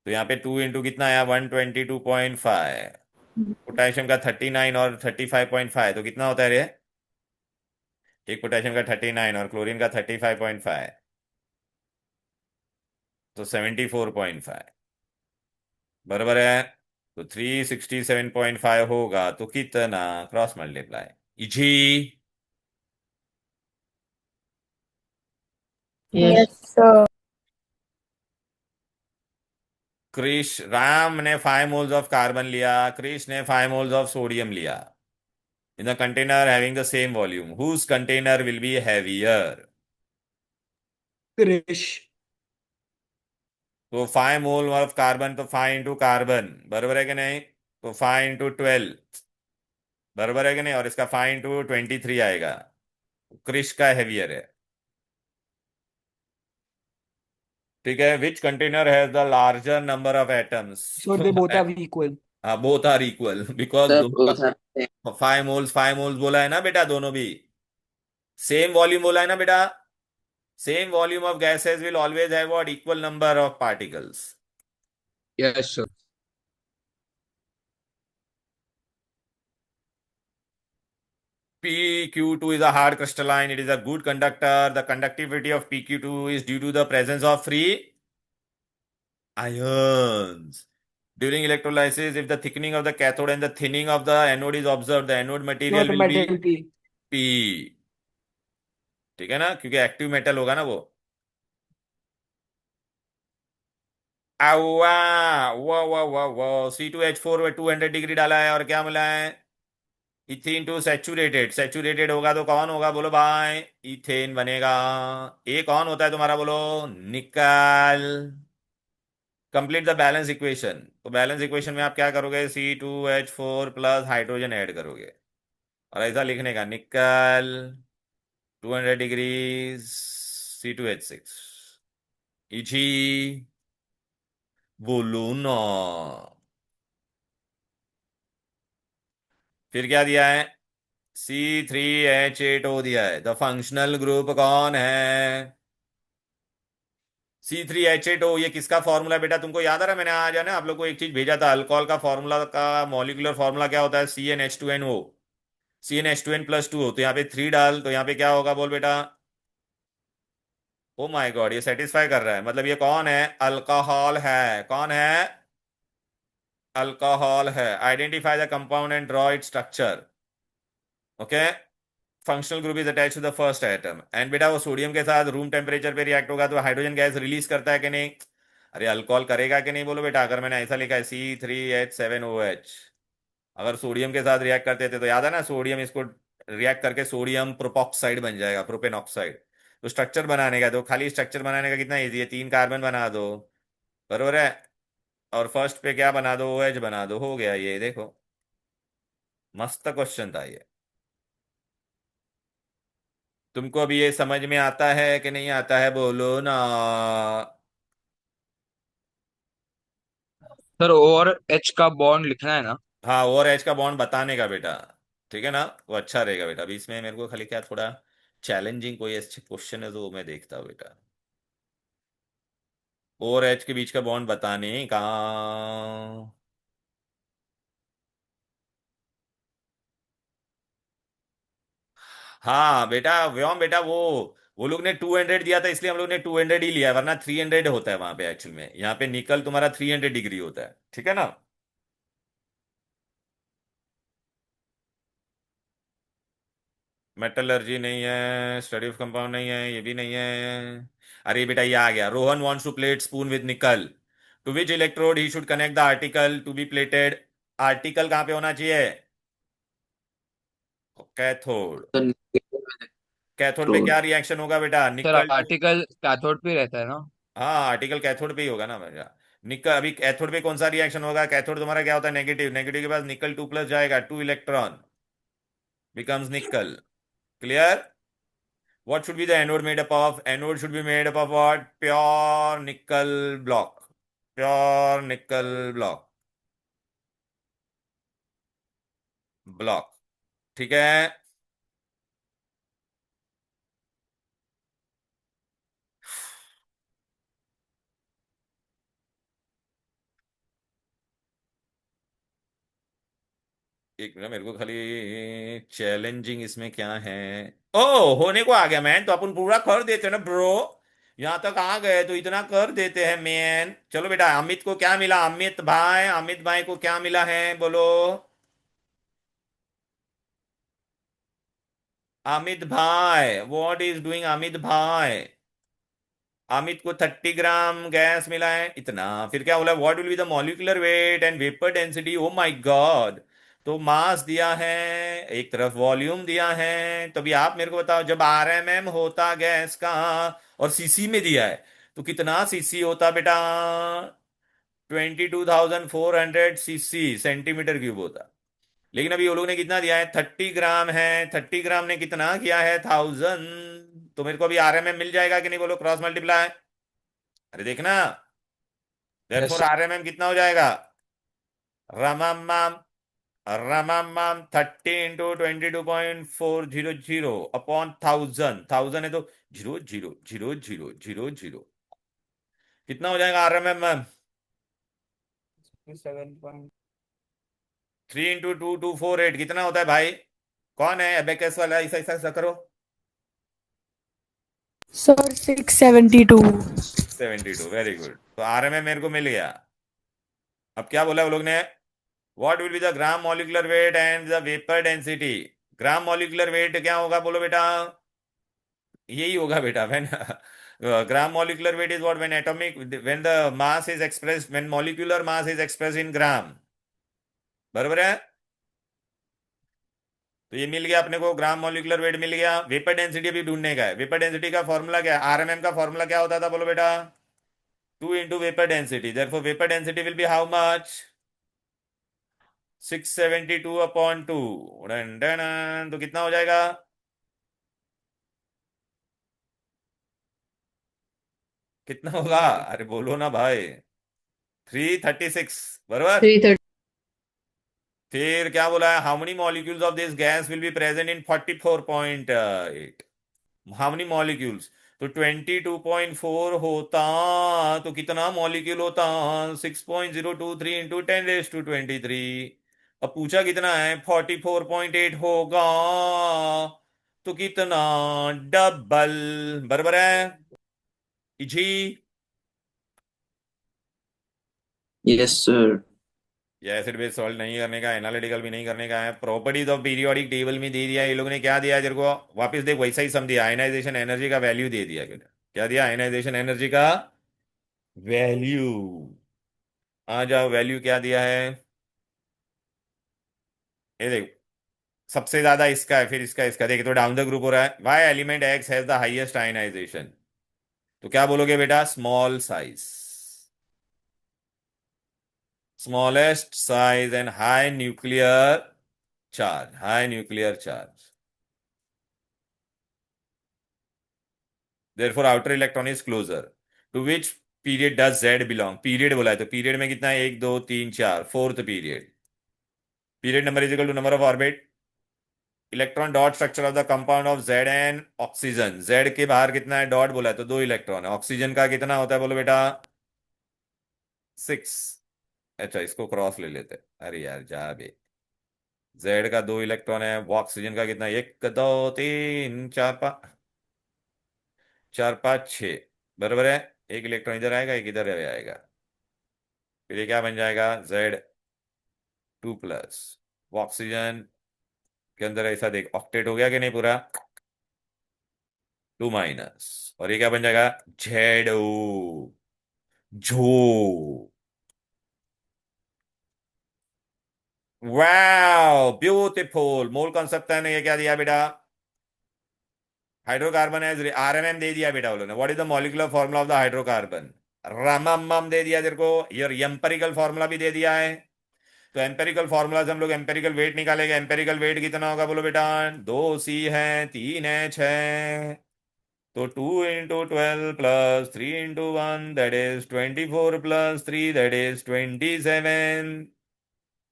तो यहाँ पे 2 × कितना आया, 122.5। पोटेशियम का 39 और 35.5, तो कितना होता है रे? एक पोटेशियम का 39 और क्लोरीन का 35.5, तो 74.5, बराबर है। तो 367.5 होगा तो कितना, क्रॉस मल्टीप्लाई, जी। Yes. Yes sir. Krish Ram ने 5 मोल्स ऑफ कार्बन लिया, क्रिश ने 5 मोल्स ऑफ सोडियम लिया in the container having the same volume, whose container will be heavier? Krish. तो 5 मोल ऑफ कार्बन, तो 5 × कार्बन, बराबर है कि नहीं? तो 5 × 12, बराबर है कि नहीं? और इसका 5 × 23 आएगा। क्रिश का हैवियर है, ठीक है। Which container has the larger number of atoms? So they both are equal. हाँ, both are equal, because Sir, दोनों both का are same. 5 मोल्स बोला है ना बेटा, दोनों भी सेम वॉल्यूम बोला है ना बेटा। Same volume of gases will always have what, equal number of particles. Yes sir. PQ2 is a hard crystalline. It is a good conductor. The conductivity of PQ2 is due to the presence of free ions. During electrolysis, if the thickening of the cathode and the thinning of the anode is observed, the anode material Not will be metal P. P, ठीक है ना, क्योंकि active metal होगा ना वो। आवा, वाह वाह वाह वाह, C2H4 में 200 डिग्री डाला है और क्या मिला है, इथेन टू सैचुरेटेड। सैचुरेटेड होगा तो कौन होगा, बोलो भाई, इथेन बनेगा। ए कौन होता है तुम्हारा, बोलो, निकल। Complete the balance equation. तो बैलेंस इक्वेशन में आप क्या करोगे, C2H4 प्लस हाइड्रोजन ऐड करोगे, और ऐसा लिखने का, निकल 200 डिग्री C2H6, इजी, बोलो ना। फिर क्या दिया है, C3H8O दिया है। द फंक्शनल ग्रुप कौन है, C3H8O। ये किसका फॉर्मूला है बेटा, तुमको याद आ रहा है? मैंने आज है ना आप लोग को एक चीज भेजा था, अल्कोहल का फॉर्मूला का मॉलिक्यूलर फॉर्मूला क्या होता है, CnH2nO। CnH2n+2 हो तो यहाँ पे 3 डाल, तो यहाँ पे क्या होगा, बोल बेटा। ओ माय गॉड, ये सेटिस्फाई कर रहा है, मतलब ये कौन है, अल्कोहल है। कौन है, अल्कोहल है। Identify the compound and draw it structure. Okay, functional group is attach to the first atom. And बेटा वो सोडियम के साथ रूम टेम्परेचर पे रिएक्ट होगा तो हाइड्रोजन गैस रिलीज करता है कि नहीं? अरे अल्कोहल करेगा कि नहीं बोलो बेटा? अगर मैंने ऐसा लिखा है C3H7OH, अगर सोडियम के साथ रिएक्ट करते थे तो याद है ना, सोडियम इसको रिएक्ट करके सोडियम प्रोपॉक्साइड बन जाएगा, प्रोपेन ऑक्साइड। तो स्ट्रक्चर बनाने का, तो खाली स्ट्रक्चर बनाने का कितना इजी है, 3 कार्बन बना दो, बरोबर है। और फर्स्ट पे क्या बना दो, OH बना दो, हो गया ये, देखो मस्त क्वेश्चन था ये। तुमको अभी ये समझ में आता है कि नहीं आता है, बोलो ना। सर O और H का बॉन्ड लिखना है ना? हाँ, और एच का बॉन्ड बताने का बेटा, ठीक है ना, वो अच्छा रहेगा बेटा। अभी इसमें मेरे को खाली क्या थोड़ा चैलेंजिंग कोई अच्छे क्वेश्चन है तो मैं देखता हूँ बेटा। और एच के बीच का बॉन्ड बताने का। हाँ बेटा व्योम बेटा, वो लोग ने 200 दिया था इसलिए हम लोग ने 200 ही लिया, वरना 300 होता है वहां पे एक्चुअल में। यहाँ पे निकल तुम्हारा 300 डिग्री होता है, ठीक है ना। मेटलर्जी नहीं है, स्टडी ऑफ कंपाउंड नहीं है, ये भी नहीं है। अरे बेटा ये आ गया, Rohan wants to plate spoon with nickel, to which electrode he should connect the article to be plated. Article कहाँ पे होना चाहिए? कैथोड। The negative कैथोड पे क्या electrode. रिएक्शन होगा बेटा, सर निकल टू। आर्टिकल कैथोड पे रहता है ना? हाँ आर्टिकल कैथोड पे ही होगा ना बेटा। निकल, अभी कैथोड पे कौन सा रिएक्शन होगा, कैथोड तुम्हारा क्या होता है, नेगेटिव, नेगेटिव के पास निकल 2+ जाएगा, 2 इलेक्ट्रॉन बिकम्स निकल। Clear? What should be the anode made up of? Anode should be made up of what? Pure nickel block. Pure nickel block. Block. ठीक है। एक मिनट, मेरे को खाली चैलेंजिंग इसमें क्या है। ओ, होने को आ गया मैन, तो अपन पूरा कर देते हैं ना ब्रो। यहां तक आ गए तो इतना कर देते हैं मैन। चलो बेटा, अमित को क्या मिला, अमित भाई, अमित भाई को क्या मिला है बोलो। अमित भाई, व्हाट इज डूइंग अमित भाई? अमित को 30 ग्राम गैस मिला है, इतना। फिर क्या बोला, what will be the molecular weight and vapour density, O my God. तो मास दिया है, एक तरफ वॉल्यूम दिया है, तो अभी आप मेरे को बताओ, जब RMM होता गैस का और सीसी में दिया है, तो कितना सीसी होता बेटा? 22,400 सेंटीमीटर क्यूब होता। लेकिन अभी वो लोग ने कितना दिया है, 30 ग्राम है, 30 ग्राम ने कितना किया है, 1000। तो मेरे को अभी RMM मिल जाएगा कि नहीं बोलो, क्रॉस मल्टीप्लाई। अरे देखना, यस देयरफॉर सर। RMM कितना हो जाएगा, रमम रमम 30 × 22.400 अपॉन 1000 है तो 0.00000 कितना हो जाएगा RMM? 3 × 2 248 कितना होता है भाई? कौन है एबेकस वाला, ऐसा ऐसा ऐसा करो। सर 672। 672, very good. तो RMM मेरे को मिल गया। अब क्या बोला वो लोग ने, what will be the gram molecular weight and the vapour density. Gram molecular weight क्या होगा बोलो बेटा? यही होगा बेटा, when gram molecular weight is what, when atomic, when the mass is expressed, when molecular mass is expressed in gram, बरोबर है। तो ये मिल गया अपने को, ग्राम मॉलिक्यूलर वेट मिल गया। वेपर डेंसिटी भी ढूंढने का है। वेपर डेंसिटी का फॉर्मूला क्या है, RMM का फॉर्मूला क्या होता था बोलो बेटा? 2 × vapour density, therefore vapour density will be how much, 672/2। तो कितना हो जाएगा? कितना होगा, अरे बोलो ना भाई। 336, बरोबर। 330. फिर क्या बोला है, how many molecules of this gas will be present in 44.8। How many molecules, तो 22.4 होता, तो कितना मॉलिक्यूल होता, 6.023 इंटू 10⁻23। अब पूछा कितना है, 44.8 होगा, तो कितना, डबल, बराबर है जी। Yes, sir. ये एसिड बेस सॉल्ट नहीं करने का, एनालिटिकल भी नहीं करने का है। प्रॉपर्टीज ऑफ पीरियोडिक टेबल में दे दिया ये लोग ने, क्या दिया तेरे को, वापस देख वैसा ही सम दिया, आयनाइजेशन एनर्जी का वैल्यू दे दिया। क्या दिया, आयनाइजेशन एनर्जी का वैल्यू। आ जाओ, वैल्यू क्या दिया है, ये देख, सबसे ज्यादा इसका है, फिर इसका देख, तो डाउन द ग्रुप हो रहा है। Y element X has the highest ionization, तो क्या बोलोगे बेटा, small size, smallest size and high nuclear charge, high nuclear charge, therefore outer electron is closer to which period does Z belong, period बोला है तो पीरियड में कितना है, 1 2 3 4, fourth period, period number is equal to number of orbit, electron dot structure of the compound of Z and oxygen, Z के बाहर कितना है, डॉट बोला है तो 2 इलेक्ट्रॉन है, ऑक्सीजन का कितना होता है बोलो बेटा, 6। अच्छा इसको क्रॉस ले लेते, अरे यार जा बे, जेड का 2 इलेक्ट्रॉन है, वो ऑक्सीजन का कितना, 1 2 3 4 5, 4 5 6, बराबर है। एक इलेक्ट्रॉन इधर आएगा, एक इधर आएगा, फिर ये क्या बन जाएगा, Z2+, वो ऑक्सीजन के अंदर ऐसा देख, ऑक्टेट हो गया कि नहीं पूरा, 2-, और ये क्या बन जाएगा, ZO, जो, वाओ ब्यूटीफुल, मोल कॉन्सेप्ट है ना, ये क्या दिया बेटा, हाइड्रोकार्बन एज RMM दे दिया बेटा, बोलो what is the molecular formula of the hydrocarbon, रामम दे दिया तेरे को, ये एम्पेरिकल फॉर्मूला भी दे दिया है। तो एम्पेरिकल फॉर्मूला से हम लोग एम्पेरिकल वेट निकालेंगे, एम्पेरिकल वेट कितना होगा बोलो बेटा, 2C है, 3H है, तो 2 × 12 + 3 × 1 that is 24 + 3 that is 27,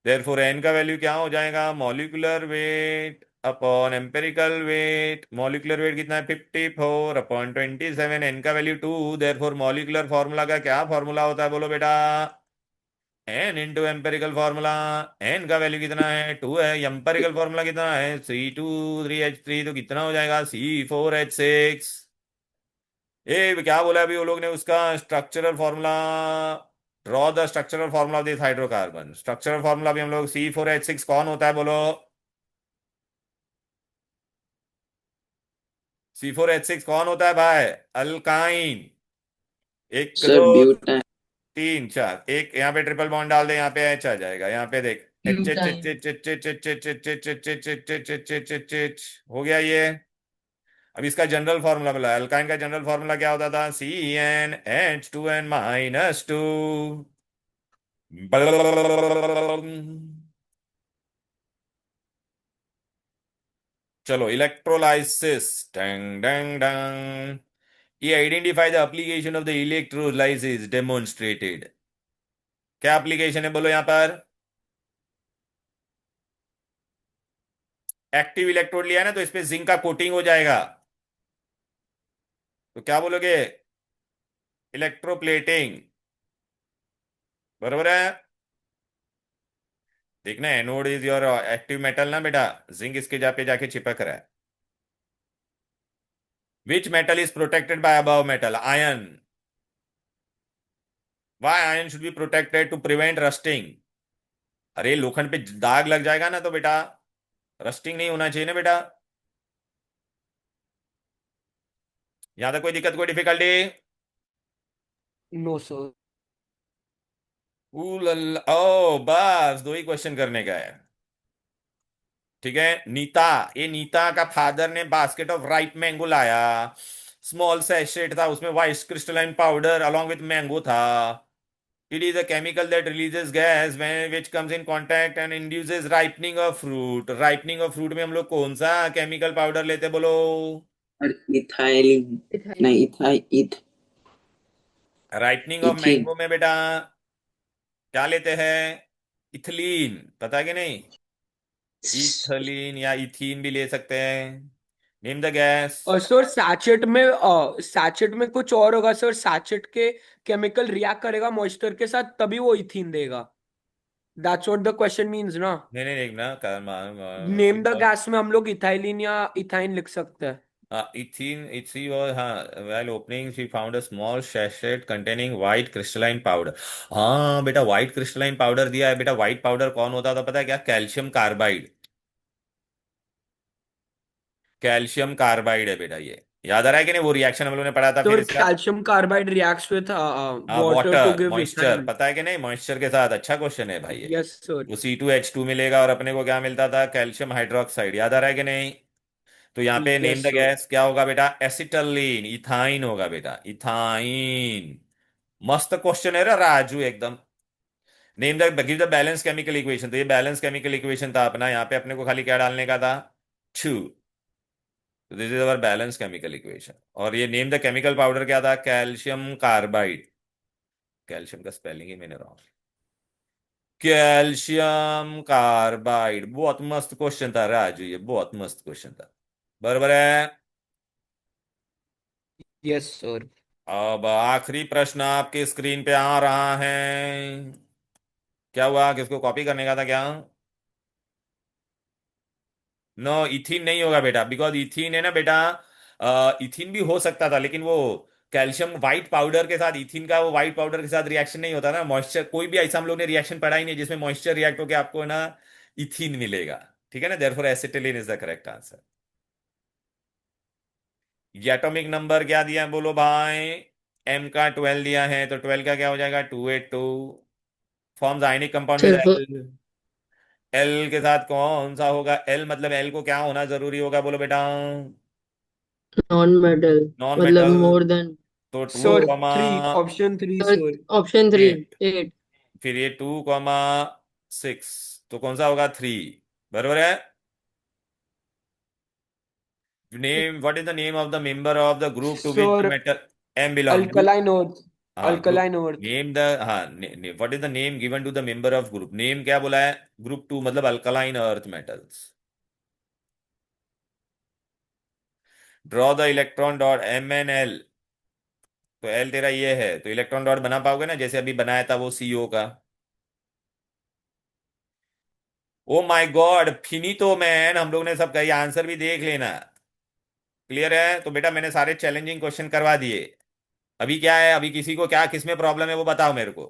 therefore n का वैल्यू क्या हो जाएगा, molecular weight upon empirical weight, molecular weight कितना है, 54 अपॉन 27, n का वैल्यू 2, देयरफॉर मॉलिक्यूलर फॉर्मूला का क्या फॉर्मूला होता है बोलो बेटा, n into empirical formula, n का वैल्यू कितना है, 2 है, एम्पेरिकल फॉर्मूला कितना है, C2 3H3, तो कितना हो जाएगा, C4H6। ए क्या बोला अभी वो लोग ने, उसका structural formula, draw the structural formula of this hydrocarbon, structural formula भी हम लोग, C4H6 कौन होता है बोलो, C4H6 कौन होता है भाई, अल्काइन, एक Sir, दो butane. 3 4, एक यहाँ पे ट्रिपल बॉन्ड डाल दे, यहाँ पे H आ जाएगा, यहाँ पे देख H H butyne. H H H H H H H H H H H H H H H H, हो गया ये। अब इसका जनरल फॉर्मूला बोला, अल्काइन का जनरल फॉर्मूला क्या होता था, CnH2n-2। चलो इलेक्ट्रोलाइसिस, डंग डंग डंग, ये identify the application of the electrolysis demonstrated, क्या एप्लीकेशन है बोलो यहां पर, एक्टिव इलेक्ट्रोड लिया है ना, तो इस पे जिंक का कोटिंग हो जाएगा, तो क्या बोलोगे, इलेक्ट्रोप्लेटिंग, बरोबर है। देखना anode is your active metal ना बेटा, जिंक इसके पे जाके चिपक रहा है। Which metal is protected by above metal, ion, Y ion should be protected to prevent rusting, अरे लोखंड पे दाग लग जाएगा ना तो बेटा रस्टिंग नहीं होना चाहिए ना बेटा। यहां तक कोई दिक्कत, कोई डिफिकल्टी, नो सर। ओ बस 2 ही क्वेश्चन करने का है, ठीक है। नीता, ये नीता का फादर ने बास्केट ऑफ राइप मैंगो लाया, स्मॉल सैशेट था, उसमें white crystalline powder along with mango था। It is a chemical that releases gas when which comes in contact and induces ripening of fruit, ripening of fruit में हम लोग कौन सा chemical powder लेते बोलो, Or ethylene. No, ethyl. Ripening of ethene. Mango में बेटा क्या लेते हैं, इथिलीन, पता है कि नहीं, इथलीन या इथीन भी ले सकते हैं, नेम द गैस। और सर सैचेट में कुछ और होगा सर, सैचेट के केमिकल रिएक्ट करेगा मॉइस्चर के साथ तभी वो इथीन देगा, that's what the question means ना। नहीं नहीं देखना नेम द गैस में हम लोग इथाइलिन या इथाइन लिख सकते हैं। She was, हाँ, while opening she found a small sachet containing white crystalline powder. हाँ बेटा, white crystalline powder दिया है बेटा। white powder कौन होता था पता है क्या? Calcium carbide. कैल्शियम कार्बाइड है बेटा ये। याद आ रहा है कि नहीं? वो रिएक्शन हम लोगों ने पढ़ा था फिर सर इसका। कैल्शियम कार्बाइड रिएक्ट्स विथ हाँ, water to water, give moisture, ethyne. पता है कि नहीं? मॉइस्चर के साथ। अच्छा क्वेश्चन है भाई ये। Yes sir. वो C2H2 मिलेगा और अपने को क्या मिलता था? Calcium hydroxide. याद आ रहा है कि नहीं? तो यहाँ पे name yes the sir. Gas क्या होगा बेटा? एसिटलीन, इथाइन होगा बेटा, इथाइन। मस्त क्वेश्चन है रा राजू एकदम। Name the give the balance chemical equation. तो ये बैलेंस केमिकल इक्वेशन था अपना। यहाँ पे अपने को खाली क्या डालने का था? Two. This is our balance chemical equation. और ये नेम द केमिकल पाउडर क्या था? Calcium carbide. कैल्शियम का स्पेलिंग ही मैंने रॉन्ग। Calcium carbide. बहुत मस्त क्वेश्चन था राजू, ये बहुत मस्त क्वेश्चन था। बराबर है। Yes sir. अब आखिरी प्रश्न आपके स्क्रीन पे आ रहा है। क्या हुआ? किसको कॉपी करने का था क्या? नो, इथिन नहीं होगा बेटा, बिकॉज इथिन है ना बेटा। इथिन भी हो सकता था, लेकिन वो कैल्शियम व्हाइट पाउडर के साथ इथिन का, वो व्हाइट पाउडर के साथ रिएक्शन नहीं होता ना। मॉइस्चर, कोई भी ऐसा हम लोग ने रिएक्शन पढ़ा ही नहीं जिसमें मॉइस्चर रिएक्ट होकर आपको ना इथिन मिलेगा। ठीक है ना? Therefore acetylene is the correct answer. ये एटॉमिक नंबर क्या दिया है बोलो भाई? एम का 12 दिया है, तो 12 का क्या हो जाएगा? 282। फॉर्म्स आयनिक कंपाउंड विद सिर्फ एल। एल के साथ कौन सा होगा? एल मतलब एल को क्या होना जरूरी होगा बोलो बेटा? नॉन मेटल, नॉन मतलब मेटल। More than. तो टू सर कॉमा 3, ऑप्शन 3 तो सर। Option 3, eight. 8। फिर ये 2,6, तो कौन सा होगा? 3। बरोबर है। Name, what is the name of the member of the group to which sir metal M belong? Alkaline earth. हाँ, group. Alkaline earth. Name the, हाँ, what is the name given to the member of group? Name क्या बोला है? Group 2 मतलब alkaline earth metals. Draw the electron dot MnL। तो L तेरा ये है, तो इलेक्ट्रॉन डॉट बना पाओगे ना, जैसे अभी बनाया था वो CO का? Oh my God, finito man. हम लोग ने सब कही, आंसर भी देख लेना। क्लियर है? तो बेटा मैंने सारे चैलेंजिंग क्वेश्चन करवा दिए। अभी क्या है? अभी किसी को क्या, किस में प्रॉब्लम है वो बताओ मेरे को।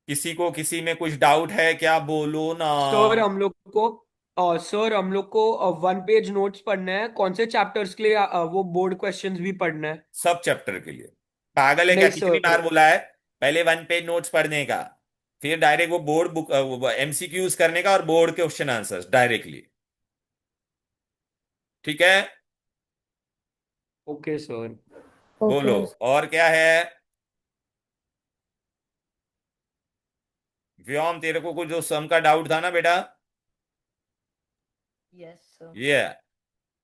किसी को किसी में कुछ डाउट है क्या? बोलो ना। सर हम लोग को सर हम लोग को 1 पेज नोट्स पढ़ना है। कौन से चैप्टर्स के लिए वो बोर्ड क्वेश्चंस भी पढ़ना है? सब चैप्टर के लिए। पागल है क्या? नहीं कितनी सर। बार बोला है? पहले 1 पेज नोट्स पढ़ने का, फिर डायरेक्ट वो बोर्ड बुक MCQs करने का और बोर्ड क्वेश्चन आंसर्स डायरेक्टली। ठीक है? Okay sir. बोलो। ओके। और क्या है? व्योम, तेरे को कुछ जो सम का डाउट था ना बेटा? Yes sir. ये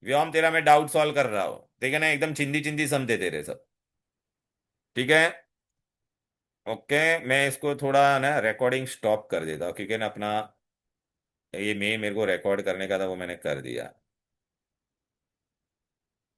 व्योम, तेरा मैं डाउट सॉल्व कर रहा हूं। ठीक है ना? एकदम चिंदी चिंदी सम थे तेरे सब। ठीक है? ओके। मैं इसको थोड़ा ना रिकॉर्डिंग स्टॉप कर देता हूँ, क्योंकि ना अपना ये मेरे को रिकॉर्ड करने का था, वो मैंने कर दिया।